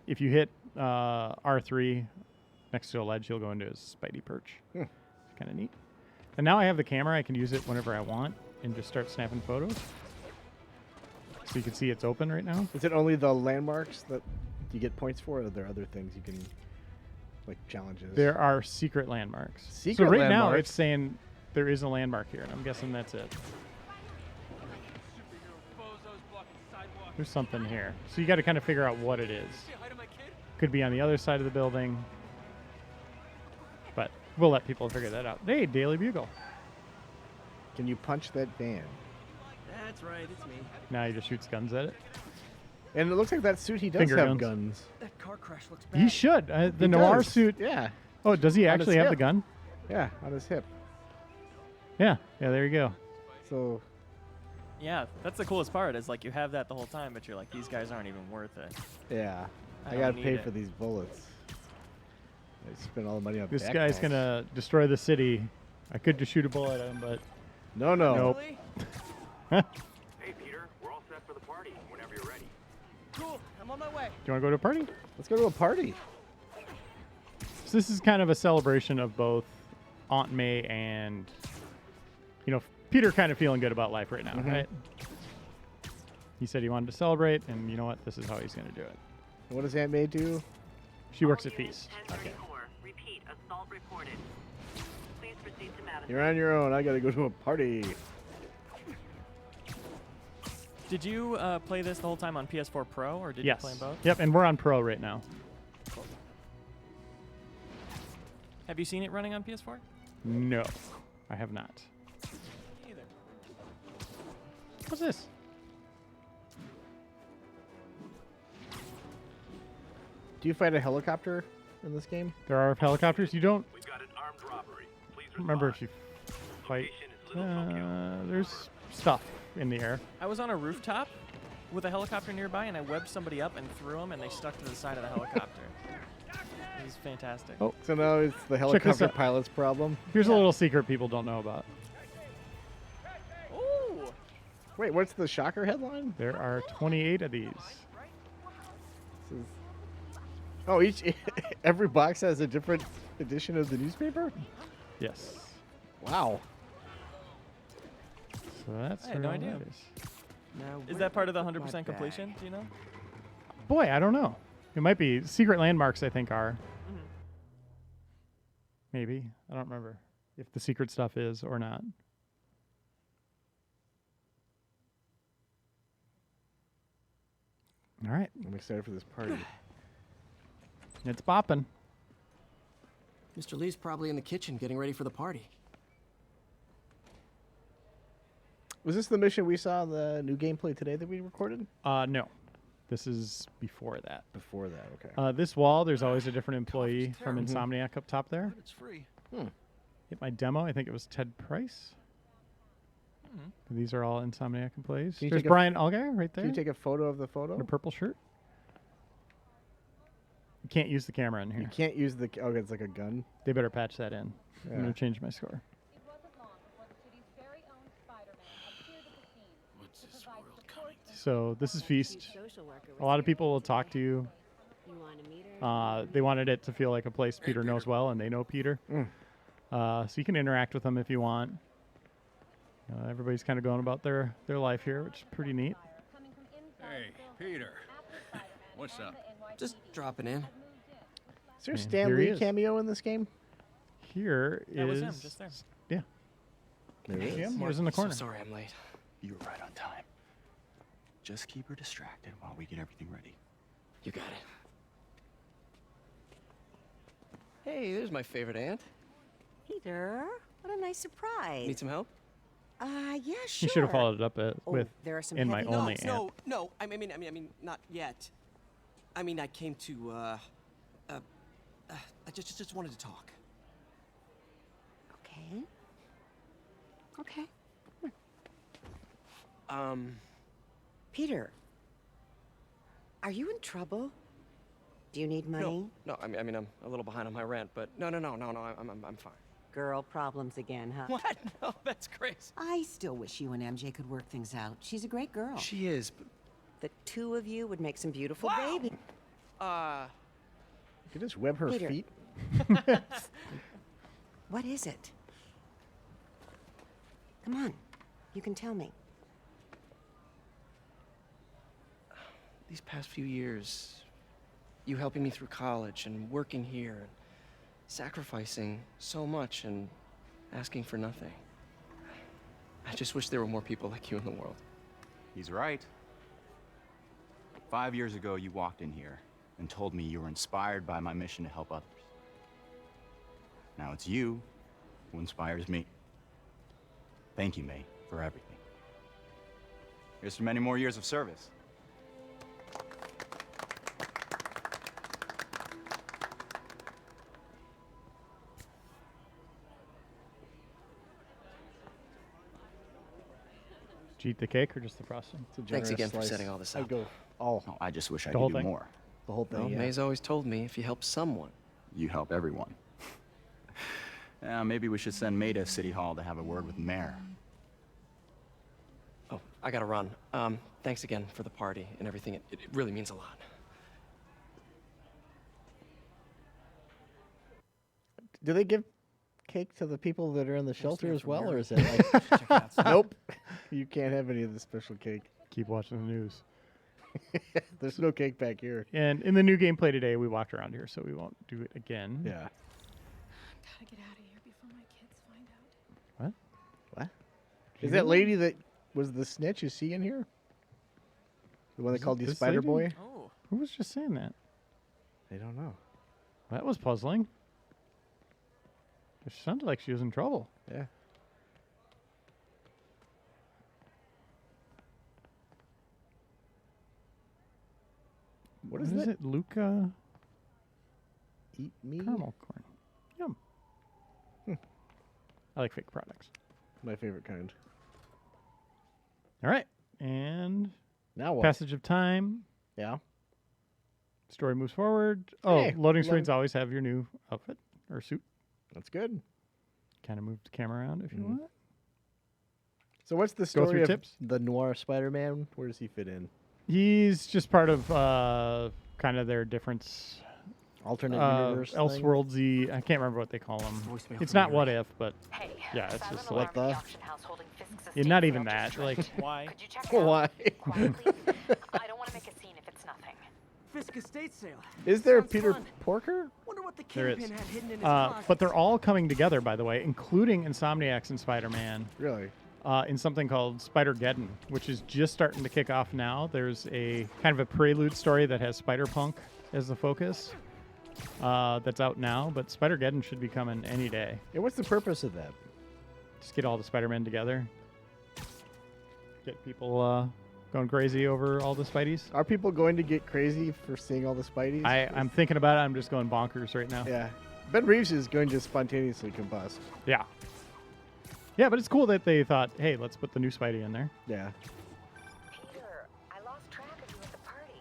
If you hit R3 next to a ledge, you'll go into his Spidey perch. It's kind of neat. And now I have the camera. I can use it whenever I want and just start snapping photos. So you can see it's open right now. Is it only the landmarks that you get points for, or are there other things you can, like challenges? There are secret landmarks. Secret so right now landmarks? it's saying there is a landmark here, and I'm guessing that's it. There's something here. So you got to kind of figure out what it is. Could be on the other side of the building. But we'll let people figure that out. Hey, Daily Bugle. Can you punch that van? That's right, it's me. Now he just shoots guns at it. And it looks like that suit he does Finger have guns. guns. That car crash looks bad. He should. The He noir does. suit. Yeah. Oh, does he On his actually have the hip. gun? Yeah, on his hip. Yeah. Yeah, there you go. So Yeah, that's the coolest part. Is like you have that the whole time, but you're like, these guys aren't even worth it. Yeah. I don't gotta need pay it. for these bullets. I spent all the money on This backpacks. guy's gonna destroy the city. I could just shoot a bullet at him, but No, no. nope. Hey, Peter, we're all set for the party whenever you're ready. Cool, I'm on my way. Do you want to go to a party? Let's go to a party. So this is kind of a celebration of both Aunt May and, Peter kind of feeling good about life right now, right? He said he wanted to celebrate, and you know what? This is how he's going to do it. What does Aunt May do? She works at Feast. Okay. Repeat, assault reported. Please proceed to Madison. You're on your own. I gotta go to a party. Did you play this the whole time on PS4 Pro, or did Yes. you play them both? Yep, and we're on Pro right now. Have you seen it running on PS4? No, I have not. Either. What's this? Do you fight a helicopter in this game? There are helicopters. You don't We've got an armed robbery. Please remember if you fight. There's stuff in the air. I was on a rooftop with a helicopter nearby, and I webbed somebody up and threw them, and they stuck to the side of the helicopter. It was fantastic. Oh, So now it's the Check this helicopter out. pilot's problem. Here's a little secret people don't know about. Ooh! Wait, what's the shocker headline? There are 28 of these. This is... Oh, every box has a different edition of the newspaper? Yes. Wow. So that's I had no where all idea. that is. Now, Is that part of the 100% completion? Do you know? Boy, I don't know. It might be. Secret landmarks, I think, are. Maybe. I don't remember if the secret stuff is or not. All right. I'm excited for this party. It's bopping. Mr. Lee's probably in the kitchen getting ready for the party. Was this the mission we saw in the new gameplay today that we recorded? No. This is before that. Before that, okay. This wall, there's always a different employee from Insomniac up top there. It's free. Hit my demo. I think it was Ted Price. These are all Insomniac employees. Can you There's take a- Brian Algar right there. Can you take a photo of the photo? in a purple shirt. You can't use the camera in here. You can't use the... Okay, it's like a gun. They better patch that in. I'm Yeah. going to change my score. It wasn't long before the city's very own Spider-Man appeared at the scene. What's this world coming to? So this is Feast. A lot of people will talk to you. They wanted it to feel like a place Peter knows well, and they know Peter. So you can interact with them if you want. Everybody's kind of going about their life here, which is pretty neat. Hey, Peter. What's up? Just dropping in. Is there a Yeah, Stan here he Lee is. cameo in this game? Here That was is- him, just there. Yeah. There it Yeah, is. he was in the corner. So sorry I'm late. You were right on time. Just keep her distracted while we get everything ready. You got it. Hey, there's my favorite aunt. Peter, what a nice surprise. Need some help? Yeah, sure. You should have followed it up Oh, with there are some "in my heavy- only no, aunt." no. I mean, not yet. I mean, I came to, I just wanted to talk. Okay. Okay. Peter, are you in trouble? Do you need money? No, I mean, I'm a little behind on my rent, but no, I'm fine. Girl problems again, huh? What? No, that's crazy. I still wish you and MJ could work things out. She's a great girl. She is, but... The two of you would make some beautiful Wow. baby. You could just web her Peter. feet. What is it? Come on, you can tell me. These past few years, you helping me through college and working here, and sacrificing so much and asking for nothing. I just wish there were more people like you in the world. He's right. 5 years ago, you walked in here and told me you were inspired by my mission to help others. Now it's you who inspires me. Thank you, May, for everything. Here's to many more years of service. Did you eat the cake or just the frosting? It's a Thanks generous again for slice. setting all this I'd up. go all. Oh, I just wish I The whole could do thing? more. The whole thing. Well, Yeah. May's always told me if you help someone. You help everyone. Maybe we should send May to City Hall to have a word with the mayor. Oh, I gotta run. Thanks again for the party and everything. It really means a lot. Do they give cake to the people that are in the shelter me as from well, here. or is it like, Check it out. nope, you can't have any of the special cake. Keep watching the news. There's no cake back here. And in the new gameplay today, we walked around here, so we won't do it again. Yeah. Gotta get out of here before my kids find out. What? Is that lady that was the snitch? Is she in here? The one that called you this Spider lady? Boy? Oh. Who was just saying that? I don't know. That was puzzling. It sounded like she was in trouble. Yeah. What is that? it? Luca Eat me? caramel corn. Yum. I like fake products. My favorite kind. All right. And Now what? passage of time. Yeah. Story moves forward. Oh, Hey, loading screens always have your new outfit or suit. That's good. Kind of move the camera around if you want. So what's the Go story through of tips. the noir Spider-Man? Where does he fit in? He's just part of kind of their difference. Alternate universe thing? Elseworldsy. I can't remember what they call them. Voicemail It's from not Reiner. what if, but Hey, yeah, it's silent just alarm like at the auction house holding Fisk's yeah, estate not sale even just that. triggered. Like Why? Could you check it Well, out? why? Quietly? I don't want to make a scene if it's nothing. Fisk estate sale. Is there a Sounds Peter fun. Porker? Wonder what the there is. kingpin had hidden in his closet. But they're all coming together, by the way, including Insomniacs and Spider-Man. Really? In something called Spider-Geddon, which is just starting to kick off now. There's a kind of a prelude story that has Spider-Punk as the focus that's out now, but Spider-Geddon should be coming any day. Yeah, what's the purpose of that? Just get all the Spider-Men together. Get people going crazy over all the Spideys. Are people going to get crazy for seeing all the Spideys? I'm thinking about it. I'm just going bonkers right now. Yeah. Ben Reeves is going to spontaneously combust. Yeah. Yeah, but it's cool that they thought, hey, let's put the new Spidey in there. Yeah. Peter, I lost track of you at the party.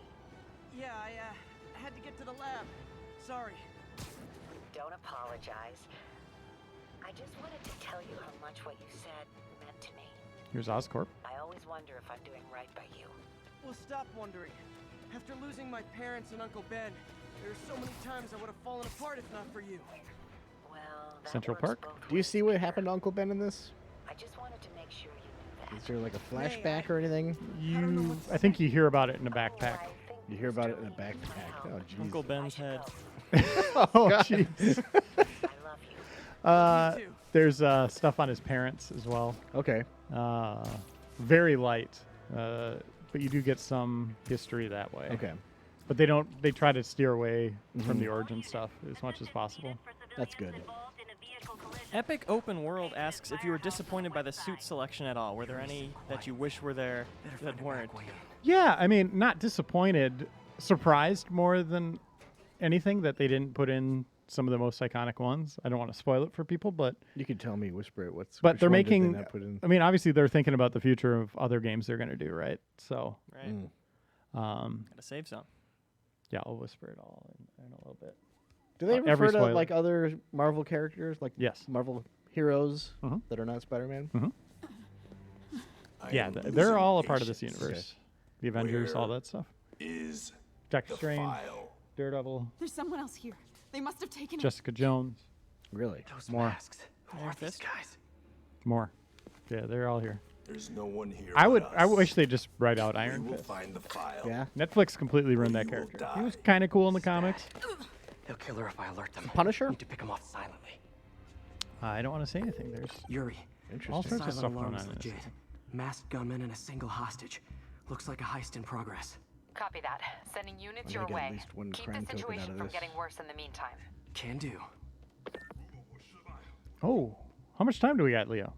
Yeah, I had to get to the lab. Sorry. Don't apologize. I just wanted to tell you how much what you said meant to me. Here's Oscorp. I always wonder if I'm doing right by you. Well, stop wondering. After losing my parents and Uncle Ben, there's so many times I would have fallen apart if not for you. Well, that Central works Park? both Do you ways, see what Peter. happened to Uncle Ben in this? I just wanted to make sure you knew that. Is there like a flashback or anything? I think you hear about it in a backpack. You hear about it in a backpack. Oh, jeez. Uncle Ben's head. Oh, jeez. Me too. There's stuff on his parents as well. Okay. Very light, but you do get some history that way. Okay. But they don't. They try to steer away from the origin stuff as much as possible. That's good. Epic Open World asks if you were disappointed by the suit selection at all. Were there any that you wish were there that weren't? Yeah, I mean, not disappointed, surprised more than anything that they didn't put in some of the most iconic ones. I don't want to spoil it for people, but You could tell me, whisper it. but which they're one did they making. not put in? I mean, obviously they're thinking about the future of other games they're going to do, right? So, Right. Gotta save some. yeah, I'll whisper it all in a little bit. Do they every refer to spoiler. like other Marvel characters, like Yes. Marvel heroes Mhm. that are not Spider-Man? Yeah, they're all a part of this universe. The Avengers, all that stuff. Is Doctor Strange, Daredevil, There's someone else here. They must have taken it. Jessica Jones, Really? Those More. masks. Who are these guys? more. Yeah, they're all here. There's no one here. I but would. I us. wish they just write out We Iron will Fist. find the file. Yeah. Netflix completely ruined that you will character. He die. was kind of cool in the comics. They'll kill her if I alert them. Punisher? Need to pick them off silently. I don't want to say anything. There's Yuri. Interesting. all sorts of Silent stuff alarm going is on in this. legit. Masked gunman and a single hostage. Looks like a heist in progress. Copy that. Sending units I'm your gonna get at way. least one Keep crime the token out situation of from this. getting worse in the meantime. Can do. Oh, how much time do we got, Leo?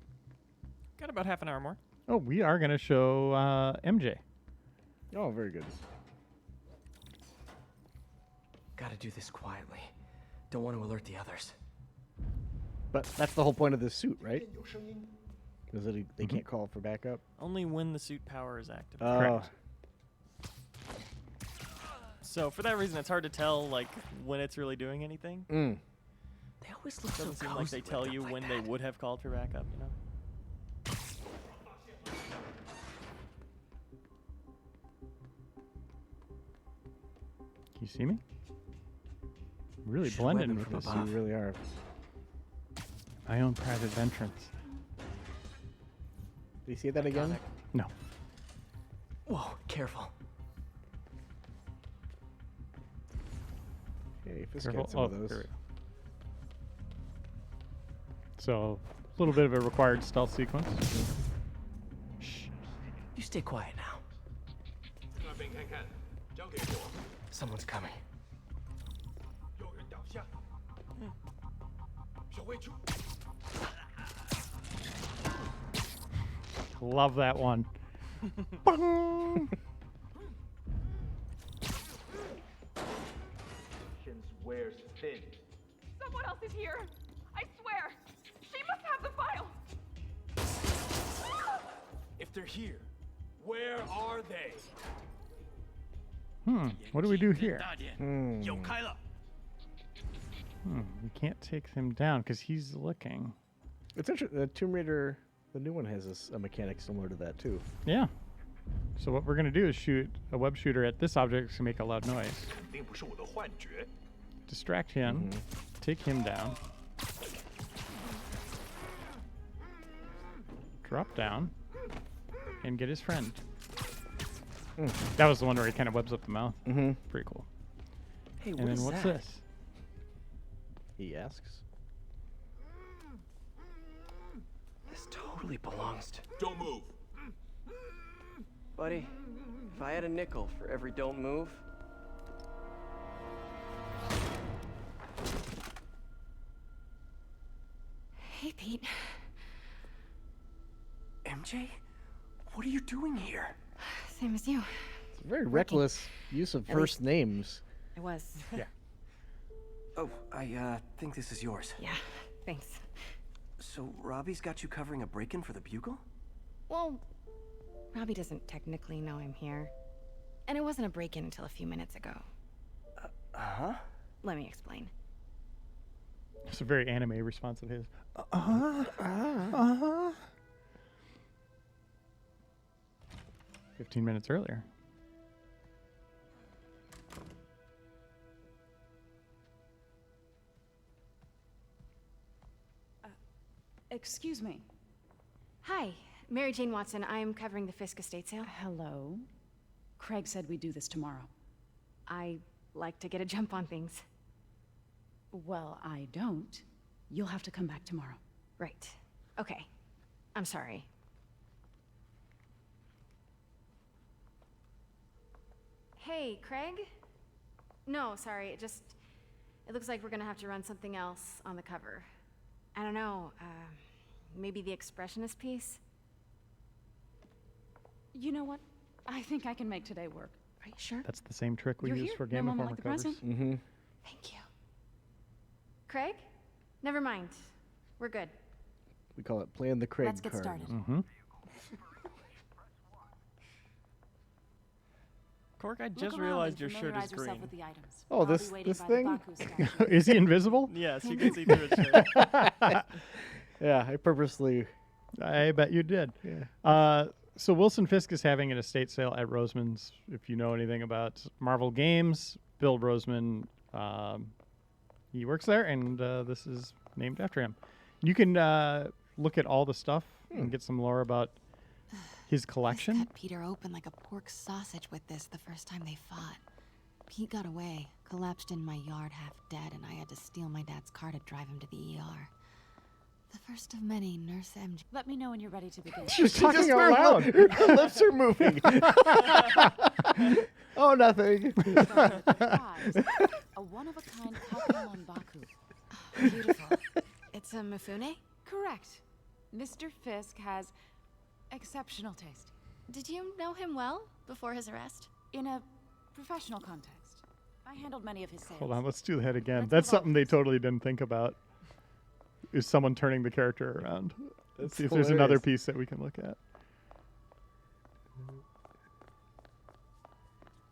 Got about half an hour more. Oh, we are going to show MJ. Oh, very good. Gotta do this quietly. Don't want to alert the others. But that's the whole point of this suit, right? Is it they can't call for backup? Only when the suit power is active. Correct. So for that reason, it's hard to tell like when it's really doing anything. Mm. They always look so Doesn't seem like they tell you when they would have called for backup. You know. Can you see me? Really Should blending weapon with from this. above. You really are. My own private entrance. Do you see that again? No. Whoa, careful. Hey, Fisk Careful. got some of those. There we go. So, a little bit of a required stealth sequence. Shh. You stay quiet now. Someone's coming. Love that one. Bong! Wears thin. Someone else is here. I swear. She must have the file. If they're here, where are they? What do we do here? Hmm. We can't take him down because he's looking. It's interesting. The Tomb Raider, the new one, has a mechanic similar to that too. Yeah. So what we're going to do is shoot a web shooter at this object to make a loud noise. Distract him, take him down, drop down, and get his friend. That was the one where he kind of webs up the mouth. Pretty cool. Hey, And then what's this? He asks. This totally belongs to... Don't move. Buddy, if I had a nickel for every don't move... Hey, Pete. MJ? What are you doing here? Same as you. It's a very reckless use of first names. It was. Yeah. Oh, I think this is yours. Yeah, thanks. So Robbie's got you covering a break-in for the Bugle? Well, Robbie doesn't technically know I'm here. And it wasn't a break-in until a few minutes ago. Uh-huh? Let me explain. It's a very anime response of his. 15 minutes earlier. Excuse me. Hi, Mary Jane Watson. I'm covering the Fisk estate sale. Hello. Craig said we'd do this tomorrow. I like to get a jump on things. Well, I don't. You'll have to come back tomorrow. Right. Okay. I'm sorry. Hey, Craig? No, sorry. It looks like we're gonna have to run something else on the cover. I don't know. Maybe the expressionist piece? You know what? I think I can make today work. Are you sure? That's the same trick we You're use here? for No Game moment Informer like the covers. present? Thank you. Craig? Never mind. We're good. We call it playing the Craig Let's get card. started. Cork, I Look just around realized and your shirt familiarize is yourself green. with the items. Oh, I'll be this waiting this by the thing? Baku statue. Is he invisible? Yes, you can see through his shirt. Yeah, I purposely. I bet you did. Yeah. So Wilson Fisk is having an estate sale at Roseman's. If you know anything about Marvel Games, Bill Roseman, he works there, and this is named after him. You can look at all the stuff and get some lore about his collection. Cut Peter open like a pork sausage with this the first time they fought. Pete got away, collapsed in my yard half dead, and I had to steal my dad's car to drive him to the ER. The first of many, Nurse MJ. Let me know when you're ready to begin. She's talking out loud. Her lips are moving. Oh, nothing. A one-of-a-kind Kakuman Baku. Beautiful. It's a Mifune? Correct. Mr. Fisk has exceptional taste. Did you know him well before his arrest? In a professional context. I handled many of his sales. Hold on, let's do that again. Let's That's move on. something they totally didn't think about. Is someone turning the character around? Let's see if there's another piece that we can look at.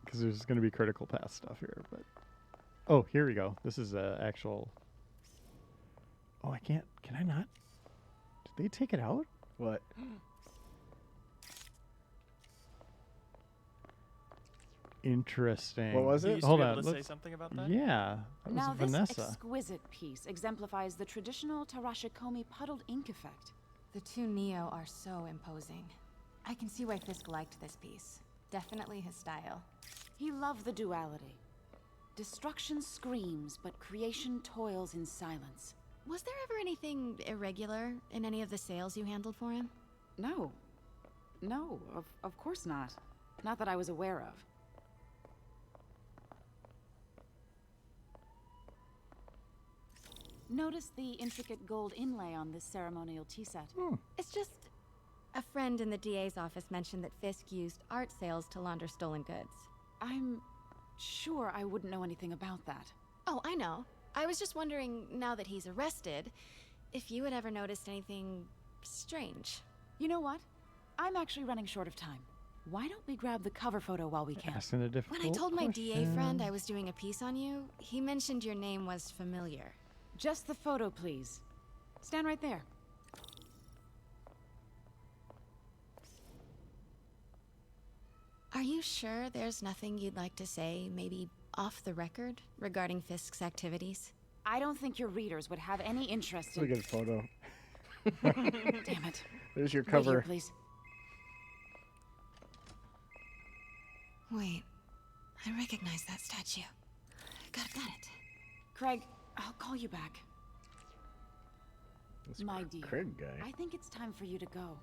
Because there's going to be critical path stuff here. But oh, here we go. This is actual... Oh, I can't... Can I not? Did they take it out? What? Interesting. What was it? You Hold used to be on. able to say let's- something about that? Yeah. That Now was this Vanessa. exquisite piece exemplifies the traditional Tarashikomi puddled ink effect. The two Neo are so imposing. I can see why Fisk liked this piece. Definitely his style. He loved the duality. Destruction screams, but creation toils in silence. Was there ever anything irregular in any of the sales you handled for him? No. No, of course not. Not that I was aware of. Notice the intricate gold inlay on this ceremonial tea set. It's just... A friend in the DA's office mentioned that Fisk used art sales to launder stolen goods. I'm sure I wouldn't know anything about that. Oh, I know. I was just wondering, now that he's arrested, if you had ever noticed anything strange. You know what? I'm actually running short of time. Why don't we grab the cover photo while we can? Asking a difficult When I told my DA friend question. I was doing a piece on you, he mentioned your name was familiar. Just the photo, please. Stand right there. Are you sure there's nothing you'd like to say, maybe off the record, regarding Fisk's activities? I don't think your readers would have any interest That's a good photo. Damn it. There's your Wait cover. here, please. Wait, I recognize that statue. Got it. Craig, I'll call you back. This My dear, Craig guy. I think it's time for you to go.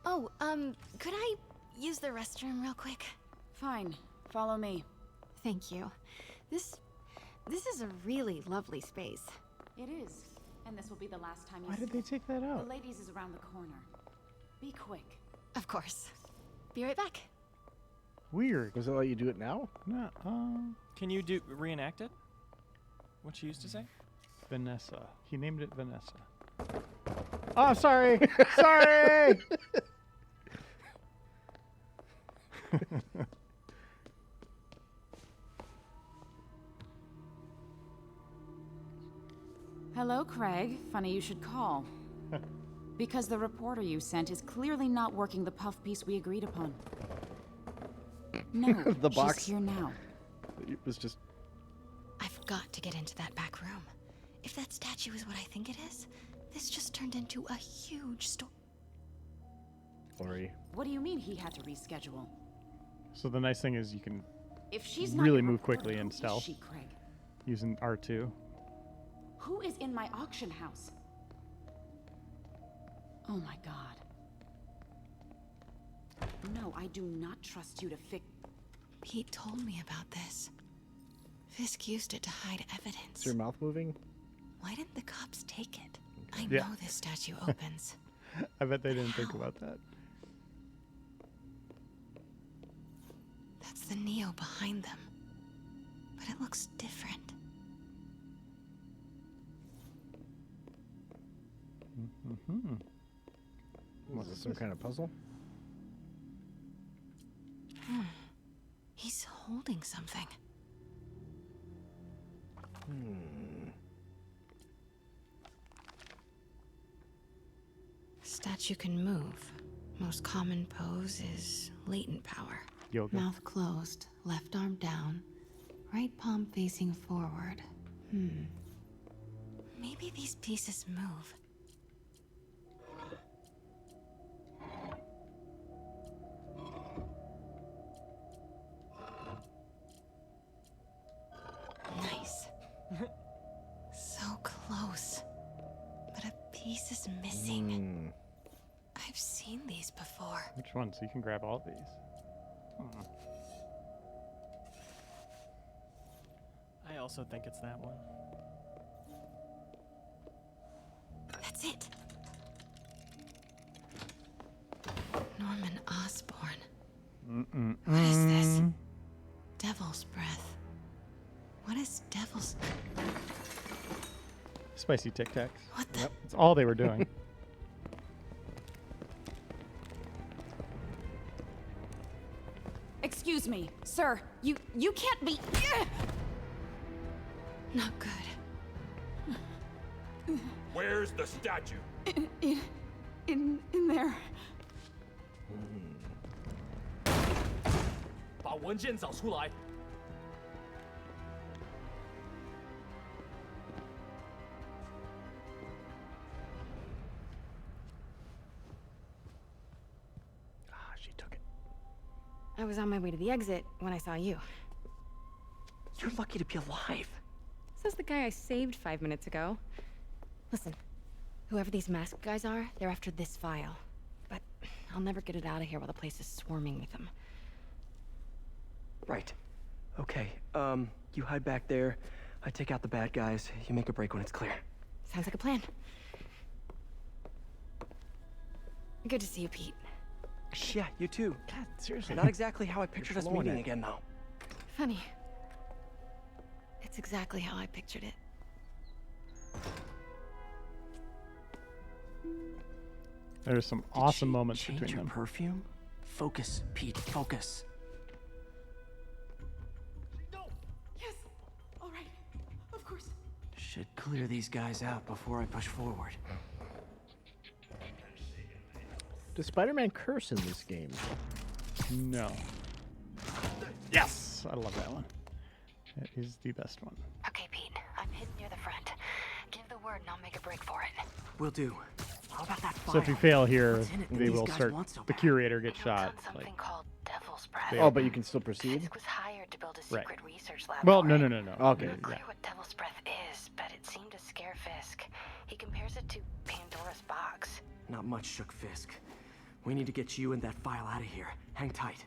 Oh, could I use the restroom real quick? Fine. Follow me. Thank you. This is a really lovely space. It is. And this will be the last time you Why did they take that The out? ladies is around the corner. Be quick. Of course. Be right back. Weird. Does it let you do it now? No. Can you reenact it? What she used to say? Vanessa. He named it Vanessa. Oh, sorry. Sorry. Hello, Craig. Funny you should call. Because the reporter you sent is clearly not working the puff piece we agreed upon. No, The box. she's here now. It was just... I've got to get into that back room. If that statue is what I think it is, this just turned into a huge Story. What do you mean he had to reschedule? So the nice thing is you can If she's not really your move reporter, quickly in who is stealth she, Craig? using R2. Who is in my auction house? Oh my god. No, I do not trust you to fix... Pete told me about this. Fisk used it to hide evidence. Is your mouth moving? Why didn't the cops take it? I Yeah. know this statue opens. I bet they didn't think about that. That's the Neo behind them. But it looks different. Mm-hmm. Was it some kind of puzzle? He's holding something. Statue can move. Most common pose is latent power. Yoga. Mouth closed, left arm down, right palm facing forward. Maybe these pieces move. Nice. So close. But a piece is missing. I've seen these before. Which one? So you can grab all these. Hmm. I also think it's that one. That's it. Norman Osborn. What is this? Devil's breath. What is devil's... Spicy Tic Tacs. What the... That's all they were doing. Excuse me, sir. You can't be. Not good. Where's the statue? In there. 把文件找出来。 She took it. I was on my way to the exit when I saw you. You're lucky to be alive. Says the guy I saved 5 minutes ago. Listen, whoever these masked guys are, they're after this file. But I'll never get it out of here while the place is swarming with them. Right. Okay, you hide back there. I take out the bad guys. You make a break when it's clear. Sounds like a plan. Good to see you, Pete. Yeah, you too. God, seriously. Not exactly how I pictured us blowing meeting it. again, though. Funny. It's exactly how I pictured it. There's some awesome moments Change between your them. perfume? Focus, Pete, focus. Yes. All right. Of course. Should clear these guys out before I push forward. Does Spider-Man curse in this game? No. Yes! I love that one. That is the best one. Okay, Pete. I'm hidden near the front. Give the word and I'll make a break for it. Will do. How about that file? So if you fail here, What's in it that they these will guys start. want so The bad? curator gets shot. Something Like, called Devil's Breath. they- Oh, but you can still proceed? Fisk was hired to build a Right. secret research lab. Well, for no, it. no, no, no. Okay. Not clear Yeah. what Devil's Breath is, but it seemed to scare Fisk. He compares it to Pandora's box. Not much shook Fisk. We need to get you and that file out of here. Hang tight.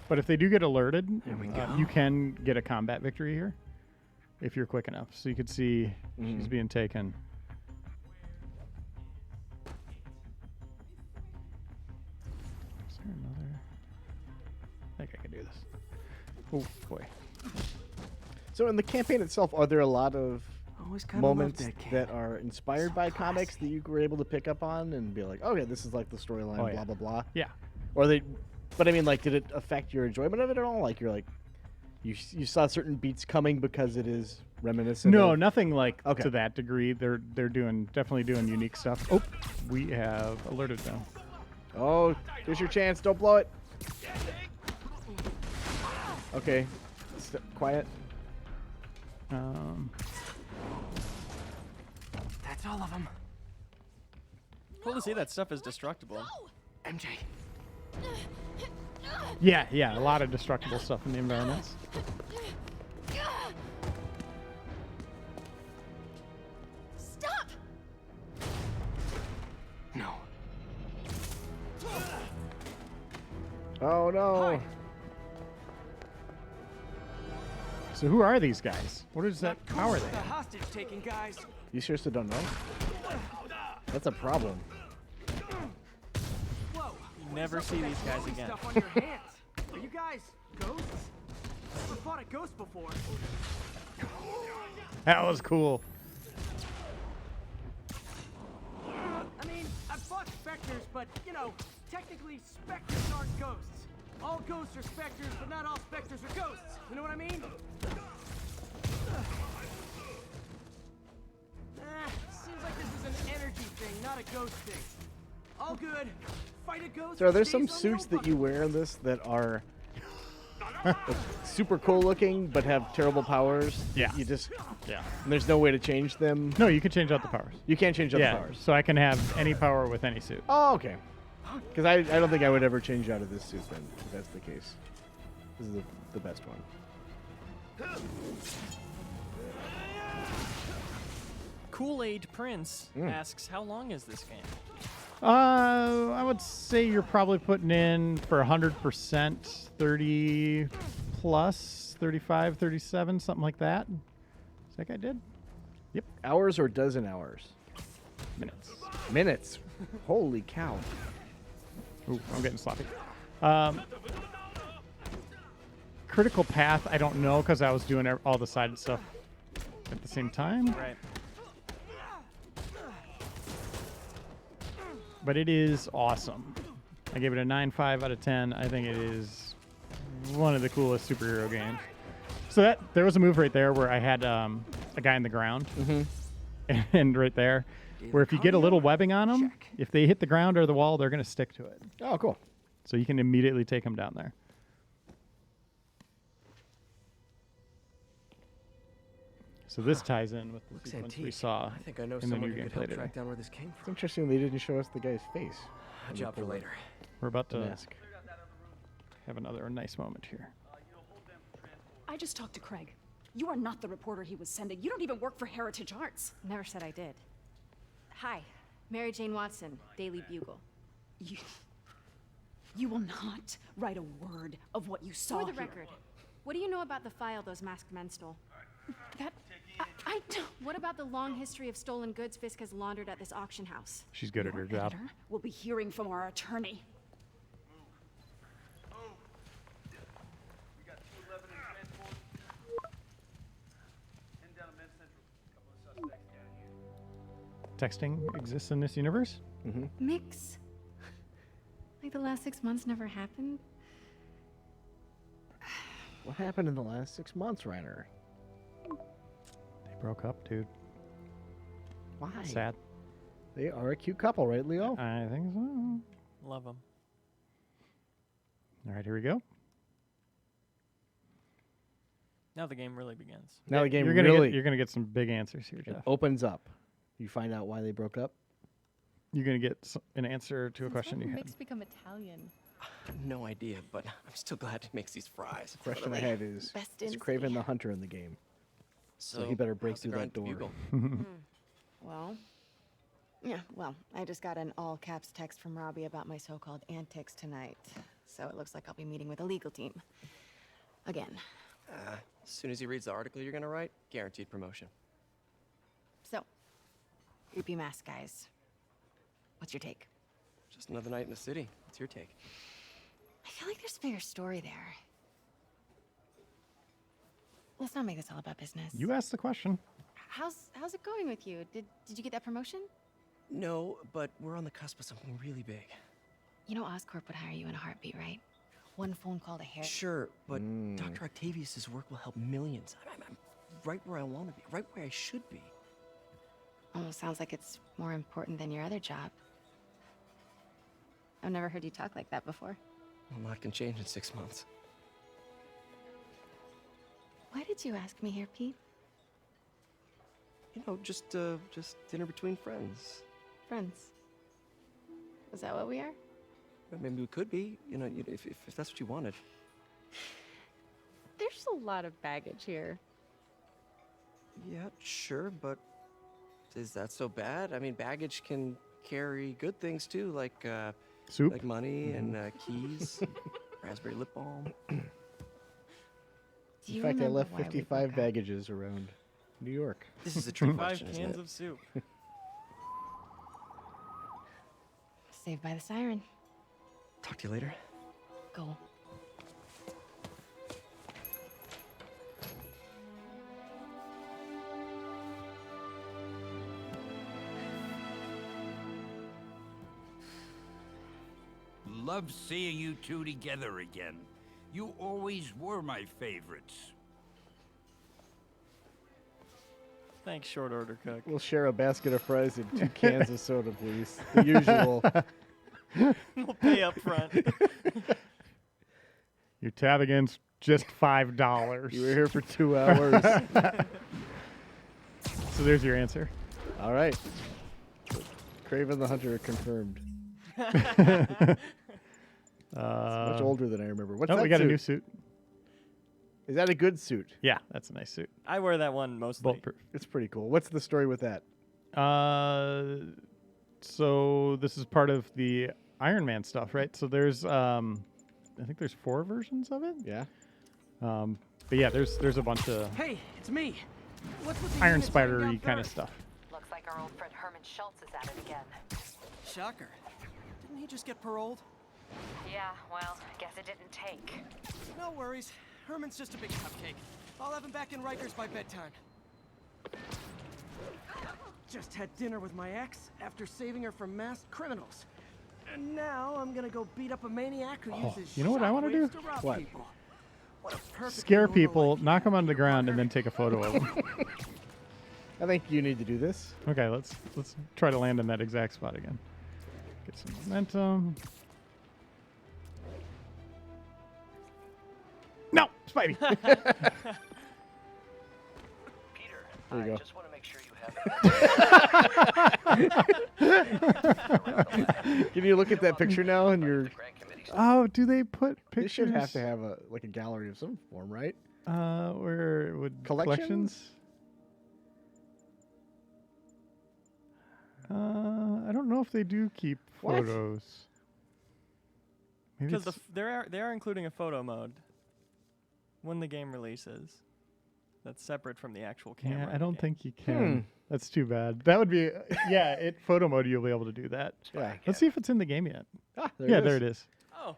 But if they do get alerted, There we go. you can get a combat victory here if you're quick enough. So you could see she's being taken. Is there another? I think I can do this. Oh boy. So in the campaign itself, are there a lot of Always kinda moments loved that kid. that are inspired by comics that you were able to pick up on and be like, okay, this is like the storyline, Oh, blah, yeah. blah, blah? Yeah. Or they, but I mean, like, did it affect your enjoyment of it at all? Like, you're like, you saw certain beats coming because it is reminiscent No, of... nothing like Okay. to that degree. They're definitely doing unique stuff. Oh, we have alerted them. Oh, here's your chance. Don't blow it. Okay. Quiet. That's all of them. Cool to see that stuff is destructible. MJ. Yeah, a lot of destructible stuff in the environments. Stop! No. Oh, no. So who are these guys? What is that power they The have? hostage taking guys. You seriously don't know? That's a problem. Whoa. You never see these guys Glowy again. Stuff on your hands. Are you guys ghosts? Never fought a ghost before. That was cool. I mean, I've fought specters, but you know, technically specters aren't ghosts. All ghosts are specters, but not all specters are ghosts. You know what I mean? Seems like this is an energy thing, not a ghost thing. All good. Fight a ghost. So are there stays some on the suits old that you wear in this that are like, super cool looking but have terrible powers? Yeah. You just... Yeah. And there's no way to change them? No, you can change out the powers. You can't change out Yeah, the powers? so I can have any power with any suit. Oh, okay. Because I don't think I would ever change out of this suit then, if that's the case. This is the best one. Kool-Aid Prince asks, how long is this game? I would say you're probably putting in for 100%, 30 plus, 35, 37, something like that. Is that guy did? Yep. Hours or dozen hours? Minutes. Minutes. Holy cow. Ooh, I'm getting sloppy. Critical path, I don't know because I was doing all the side stuff at the same time. Right. but it is awesome. I gave it a 9.5 out of 10. I think it is one of the coolest superhero games. So there was a move right there where I had a guy in the ground, and right there, where if you get a little webbing on them, if they hit the ground or the wall, they're going to stick to it. Oh, cool. So you can immediately take them down there. So this ties in with the Looks sequence we antique. saw I think I know in the someone new who could gameplay help today. track down where this came It's from. interesting they didn't show us the guy's face. A job for later. We're about to Mask. have another nice moment here. I just talked to Craig. You are not the reporter he was sending. You don't even work for Heritage Arts. Never said I did. Hi, Mary Jane Watson, Daily Bugle. You will not write a word of what you saw For the here. record, what do you know about the file those masked men stole? That I don't. What about the long history of stolen goods Fisk has laundered at this auction house? She's good at her Your job. editor will be hearing from our attorney. We got 211 in transport. Heading down to Men's Central. Couple of suspects down here. Texting exists in this universe? Mix. Like the last 6 months never happened? What happened in the last 6 months, Reiner? They broke up, dude. Why? Sad. They are a cute couple, right, Leo? I think so. Love them. All right, here we go. Now the game really begins. Now the game you're gonna get some big answers here, it Jeff. opens up. You find out why they broke up. You're gonna get an answer to a question you had. Mix become Italian. No idea, but I'm still glad he makes these fries. The question I had is, Best is in Craven the Hunter in the game? So he better break through that door. Well, yeah, well, I just got an all caps text from Robbie about my so-called antics tonight. So it looks like I'll be meeting with a legal team. Again. As soon as he reads the article you're gonna write, guaranteed promotion. So, creepy mask guys. What's your take? Just another night in the city. What's your take? I feel like there's a bigger story there. Let's not make this all about business. You asked the question. How's it going with you? Did you get that promotion? No, but we're on the cusp of something really big. You know Oscorp would hire you in a heartbeat, right? One phone call to Harry. Sure, but Dr. Octavius's work will help millions. I'm right where I want to be, right where I should be. Almost sounds like it's more important than your other job. I've never heard you talk like that before. A lot can change in 6 months. Why did you ask me here, Pete? You know, just dinner between friends. Friends. Is that what we are? Well, maybe we could be, you know, if that's what you wanted. There's a lot of baggage here. Yeah, sure, but is that so bad? I mean, baggage can carry good things too, like soup, like money and keys, raspberry lip balm. In fact, I left 55 baggages around New York. This is a trick question, 5 isn't cans it? of soup. Saved by the siren. Talk to you later. Go. Love seeing you two together again. You always were my favorites. Thanks, short order cook. We'll share a basket of fries and 2 cans of soda, please. The usual. We'll pay up front. Your tab again's just $5. You were here for 2 hours. So there's your answer. All right. Craven the Hunter confirmed. Much older than I remember. What's that we got suit? a new suit. Is that a good suit? Yeah, that's a nice suit. I wear that one mostly. Bulletproof. It's pretty cool. What's the story with that? So this is part of the Iron Man stuff, right? So there's, I think there's 4 versions of it. Yeah. But yeah, there's a bunch of Hey, it's me. What's with the Iron units heading Spider-y down kind of first? stuff. Looks like our old friend Herman Schultz is at it again. Shocker. Didn't he just get paroled? Yeah, well, guess it didn't take. No worries. Herman's just a big cupcake. I'll have him back in Rikers by bedtime. Just had dinner with my ex after saving her from masked criminals. And now I'm gonna go beat up a maniac who uses you know what I want to do? shockwaves rob What? people. What a perfectly Scare normal people, life. knock them on the ground, and then take a photo of them. I think you need to do this. Okay, let's try to land in that exact spot again. Get some momentum. No, Spidey. Peter, There you go. just want to make sure you have Can you look at that picture now and you're... Oh, do they put They pictures? should have to have a gallery of some form, right? Where would Collections? I don't know if they do keep What? photos. Maybe Because it's- they are including a photo mode when the game releases. That's separate from the actual camera. yeah, I don't think you Hmm. can. That's too bad. That would be photo mode. You'll be able to do that. Yeah. Let's see if it's in the game yet. Ah, there yeah, it is. there it is. Oh.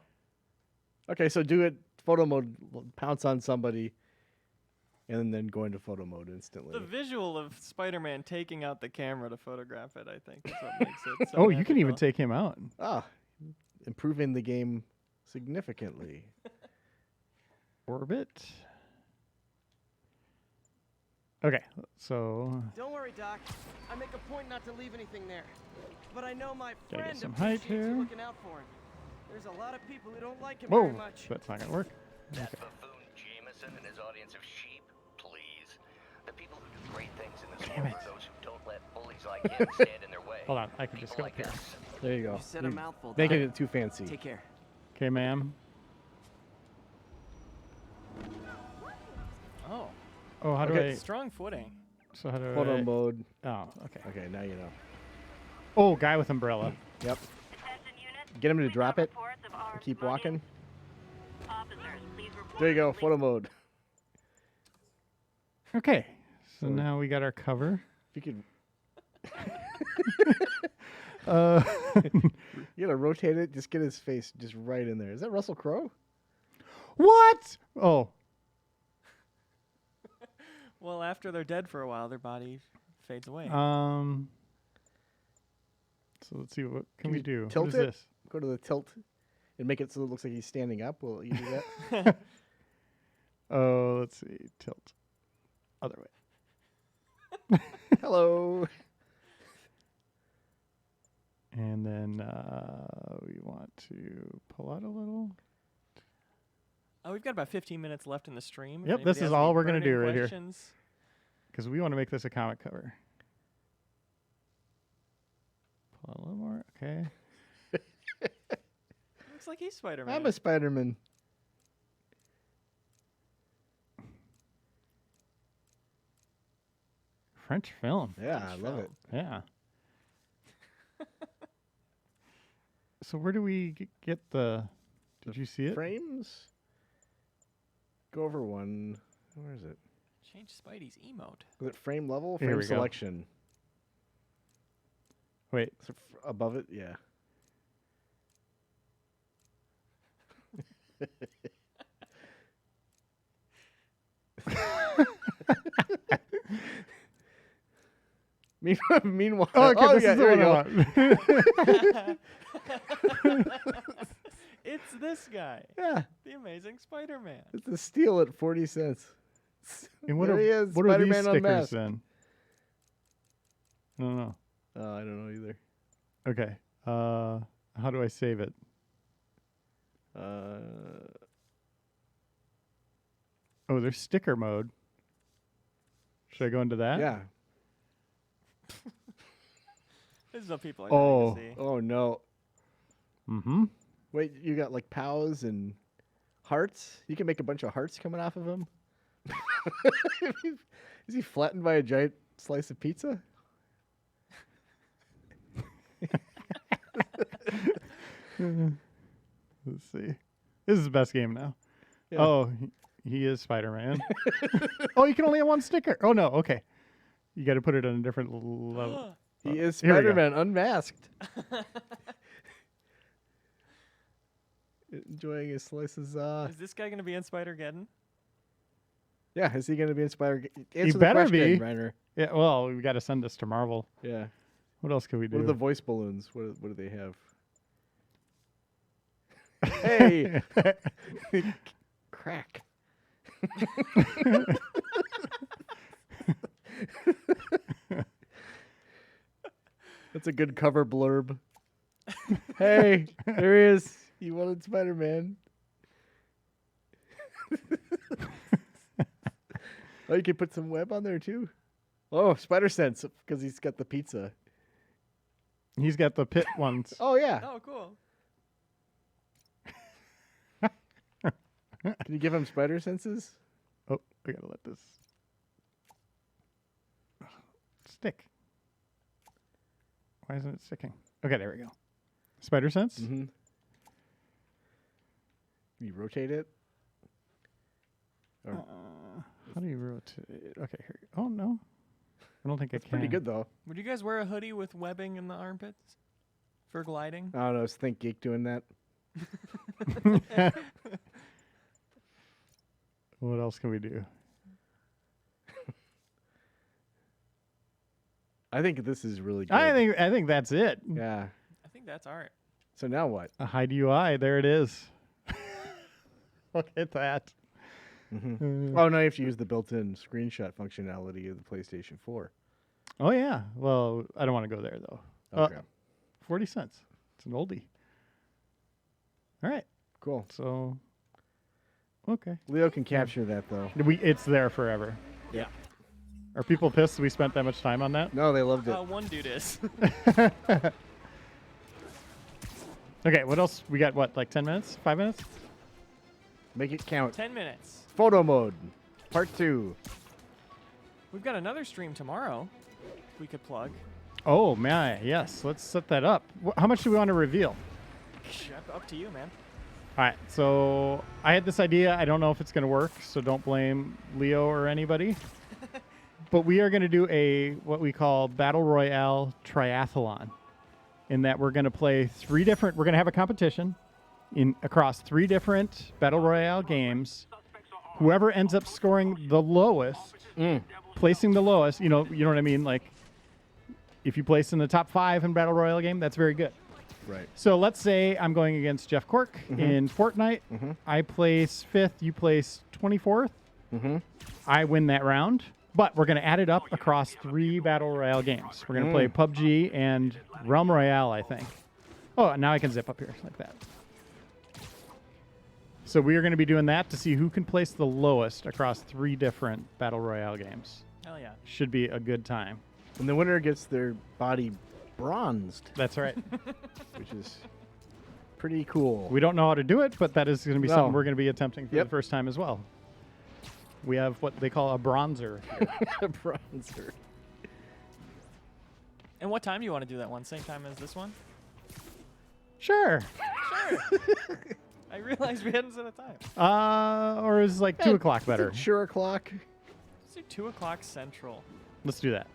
Okay, so do it photo mode, pounce on somebody, and then go into photo mode instantly. The visual of Spider-Man taking out the camera to photograph it, I think, is what makes it so Oh, you can even magical. take him out. Ah, improving the game significantly. Orbit. Okay, so Don't worry, Doc. I make a point not to leave anything there. But I know my Gotta get friend some height appreciates you here. looking out for him. There's a lot of people who don't like him very whoa, much. that's not gonna work. That buffoon Jameson and his audience of sheep? Please. The people who do great things in this Damn world it. are those who don't let bullies like him stand in their way. Hold on, I can just go up People here. like us. There you go. You said a mouthful, Making Doc. it too fancy. Take care. Okay, ma'am. Oh. Oh, how do Okay. I? Strong footing. So how do Photo I? mode. Oh, okay. Okay, now you know. Oh, guy with umbrella. Yep. Get him to drop it. And keep walking. There you go. Photo mode. Okay, so So- now we got our cover. If you could, Uh, you gotta rotate it. Just get his face just right in there. Is that Russell Crowe? what? Oh, Well, after they're dead for a while, their body fades away. so let's see what can we you do. Tilt What is it. this? Go to the tilt and make it so it looks like he's standing up. Will you do that? Oh, let's see. Tilt. Other way. Hello. And then we want to pull out a little. Oh, we've got about 15 minutes left in the stream. If Yep, this anybody is has all any we're gonna do burning right here. questions. Because we want to make this a comic cover. Pull out a little more. Okay. Looks like he's Spider-Man. I'm a Spider-Man. French film. Yeah, I love it. Yeah. So where do we get the? Did you see it? Frames. Go over one. Where is it? Change Spidey's emote. Is it frame level? Here Frame we go. selection. Wait. So above it, yeah. Meanwhile, Oh, okay, this yeah, is the there one you I go. want. It's this guy. Yeah. The Amazing Spider-Man. It's a steal at 40 cents. And what there are he is, what are these Spider-Man stickers unmasked. then? I don't know. I don't know either. Okay. How do I save it? Oh, there's sticker mode. Should I go into that? Yeah. This is what people are Oh. dying to see. Oh no. Mm-hmm. Wait, you got like POWs and hearts? You can make a bunch of hearts coming off of him? Is he flattened by a giant slice of pizza? Let's see. This is the best game now. Yeah. Oh, he is Spider-Man. Oh, you can only have one sticker. Oh, no. Okay. You got to put it on a different level. He is Here we go. Spider-Man unmasked. Enjoying his slices. Is this guy going to be in Spider-Geddon? Yeah, is he going to be in Spider? He Answer the better question, be. Reiner. Yeah, well, we got to send this to Marvel. Yeah. What else can we do? What are the voice balloons? What do they have? Hey! Crack. That's a good cover blurb. Hey, there he is. You wanted Spider-Man. Oh, you could put some web on there too. Oh, Spider Sense, because he's got the pizza. He's got the pit ones. Oh yeah. Oh, cool. Can you give him spider senses? Oh, I gotta let this stick. Why isn't it sticking? Okay, there we go. Spider sense. Mm-hmm. Can you rotate it? Or How do you rotate? Okay, here. Oh no, I don't think That's I can. pretty good though. Would you guys wear a hoodie with webbing in the armpits for gliding? I don't know. I was Think Geek doing that. What else can we do? I think this is really good. I think that's it. Yeah. I think that's art. So now what? A hide UI. There it is. Look at that. Mm-hmm. Oh, now you have to use the built-in screenshot functionality of the PlayStation 4. Oh yeah. Well, I don't want to go there though. Okay. 40 cents. It's an oldie. All right. Cool. So. Okay. Leo can capture that though. It's there forever. Yeah. Are people pissed we spent that much time on that? No, they loved it. One dude is. Okay, what else? We got what, like 10 minutes? 5 minutes? Make it count. 10 minutes. Photo mode, part 2. We've got another stream tomorrow we could plug. Oh, man, yes. Let's set that up. How much do we want to reveal? Up to you, man. All right, so I had this idea. I don't know if it's going to work, so don't blame Leo or anybody. But we are going to do what we call Battle Royale Triathlon, in that we're going to play we're going to have a competition across 3 different Battle Royale games. Whoever ends up scoring the lowest, placing the lowest, you know what I mean? Like, if you place in the top 5 in Battle Royale game, that's very good. Right. So let's say I'm going against Jeff Cork in Fortnite. I place 5th, you place 24th. I win that round, but we're going to add it up across 3 Battle Royale games. We're going to play PUBG and Realm Royale, I think. Oh, now I can zip up here like that. So we are going to be doing that to see who can place the lowest across 3 different Battle Royale games. Hell yeah. Should be a good time. And the winner gets their body bronzed. That's right. Which is pretty cool. We don't know how to do it, but that is going to be something we're going to be attempting for the first time as well. We have what they call a bronzer. A bronzer. And what time do you want to do that one? Same time as this one? Sure. Sure. I realized we hadn't set a time. Or is like 2 o'clock better? Sure o'clock. Let's do 2 o'clock Central. Let's do that.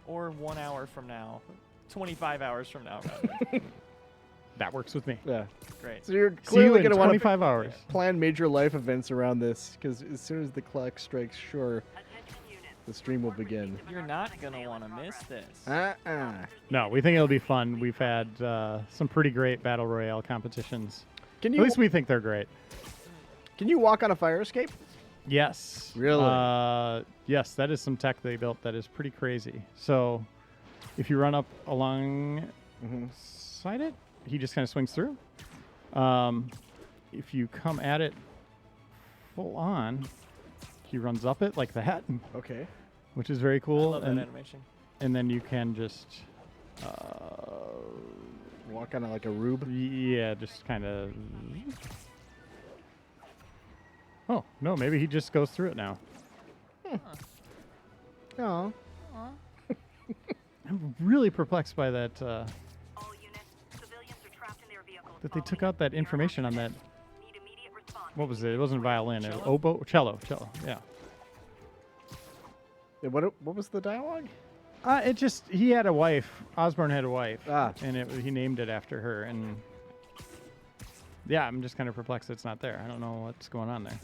Or 1 hour from now. 25 hours from now, rather. That works with me. Yeah. Great. So you're See you clearly in going to want 25 hours. plan major life events around this, because as soon as the clock strikes sure, the stream will begin. You're not going to want to miss this. No, we think it'll be fun. We've had some pretty great Battle Royale competitions. Can At you least we think they're great. Can you walk on a fire escape? Yes. Really? Yes, that is some tech they built that is pretty crazy. So if you run up alongside it, he just kind of swings through. If you come at it full on, he runs up it like that. Okay. Which is very cool. I love that animation. And then you can just walk on it like a rube. Yeah, just kind of. Oh no, maybe he just goes through it now. Oh. I'm really perplexed by that. That they took out that information on that. What was it? It wasn't violin. It was oboe, cello. Yeah. What was the dialogue? It just he had a wife. Osborne had a wife. And he named it after her. And yeah, I'm just kind of perplexed it's not there. I don't know what's going on there.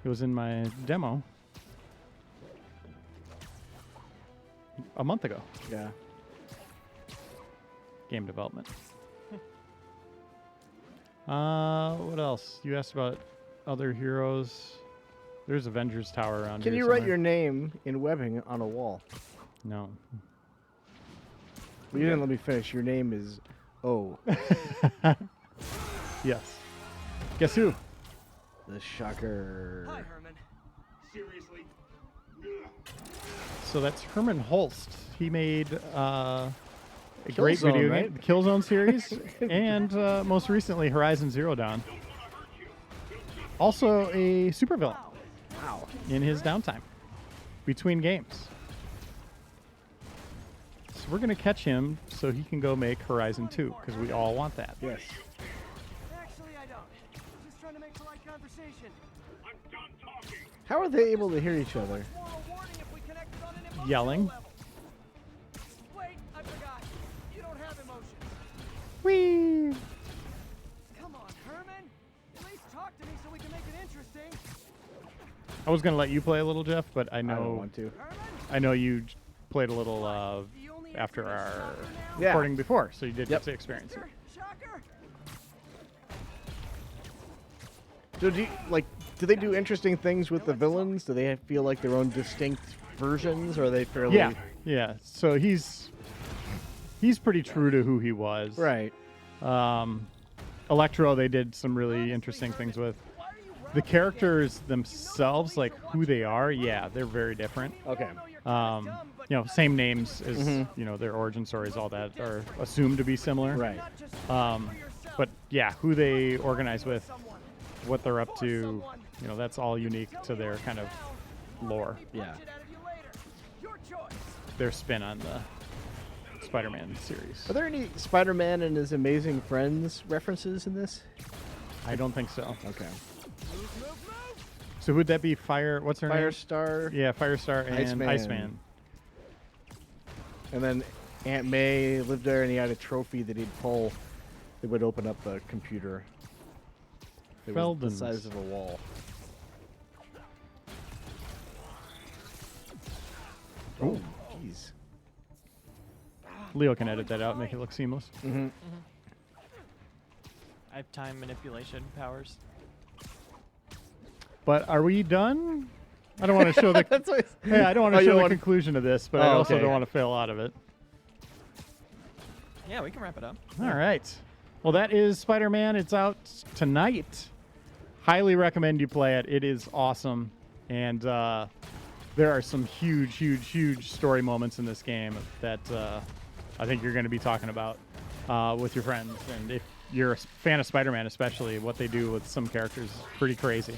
It was in my demo. a month ago. Yeah. Game development. What else? You asked about other heroes. There's Avengers Tower around Can here you write somewhere. your name in webbing on a wall? No. Well, you didn't let me finish. Your name is O. Yes. Guess who? The Shocker. Hi, Herman. Seriously? So that's Herman Holst. He made a Killzone, great video right? game, the Killzone series, and most recently Horizon Zero Dawn. Also a supervillain. Wow. In his downtime between games. So we're gonna catch him so he can go make Horizon 2 because we all want that. Yes. Actually, I don't. Just trying to make polite conversation. I'm done talking. How are they able to hear each other? Moral warning if we connected on an emotional Yelling. level. Wait, I forgot. You don't have emotions. Whee! Come on, Herman. At least talk to me so we can make it interesting. I was gonna let you play a little, Jeff, but I know I don't want to. I know you played a little after our recording before, so you did get to experience it. Shocker. So do they do interesting things with the villains? Do they feel like their own distinct versions, or are they fairly? Yeah. So he's pretty true to who he was. Right. Electro, they did some really interesting things with. The characters themselves, like who they are, yeah, they're very different. Okay. Same names as Mm-hmm. their origin stories, all that are assumed to be similar. Right. But yeah, who they organize with, what they're up to, that's all unique to their kind of lore. Yeah. Their spin on the Spider-Man series. Are there any Spider-Man and his Amazing Friends references in this? I don't think so. Okay. So would that be What's her name? Firestar. Yeah, Firestar and Iceman. And then Aunt May lived there, and he had a trophy that he'd pull. It would open up the computer. It was the Feldens. size of a wall. Oh, jeez. Leo can edit that out, make it look seamless. Mm-hmm. I have time manipulation powers. But are we done? I don't want to show the. That's what Hey, I don't want to you show don't the wanna- conclusion of this, but I Oh, also okay. don't want to fail out of it. Yeah, we can wrap it up. All right. Well, that is Spider-Man. It's out tonight. Highly recommend you play it. It is awesome, and there are some huge story moments in this game that I think you're going to be talking about with your friends. And if you're a fan of Spider-Man, especially, what they do with some characters is pretty crazy.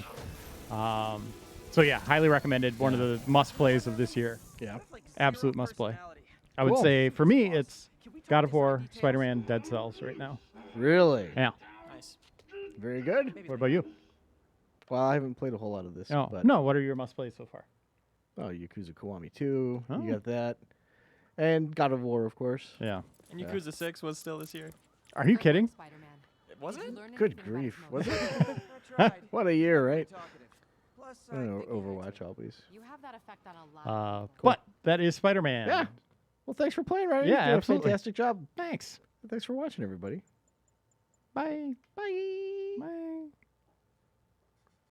So yeah, highly recommended. One of the must-plays of this year. Yeah. Absolute must-play. I would Cool. say, for me, it's God of War, Spider-Man, Dead Cells right now. Really? Yeah. Nice. Very good. What about you? Well, I haven't played a whole lot of this. Oh, but no. What are your must-plays so far? Oh, Yakuza Kiwami 2. Oh. You got that. And God of War, of course. Yeah. And Yakuza 6 was still this year. Are you kidding? Was it? Good grief. Was it? What a year, right? I don't know, Overwatch, always. You have that effect on a lot. But that is Spider-Man. Yeah. Well, thanks for playing, Reiner. Yeah, You did absolutely. a fantastic job. Thanks. Thanks for watching, everybody. Bye. Bye. Bye.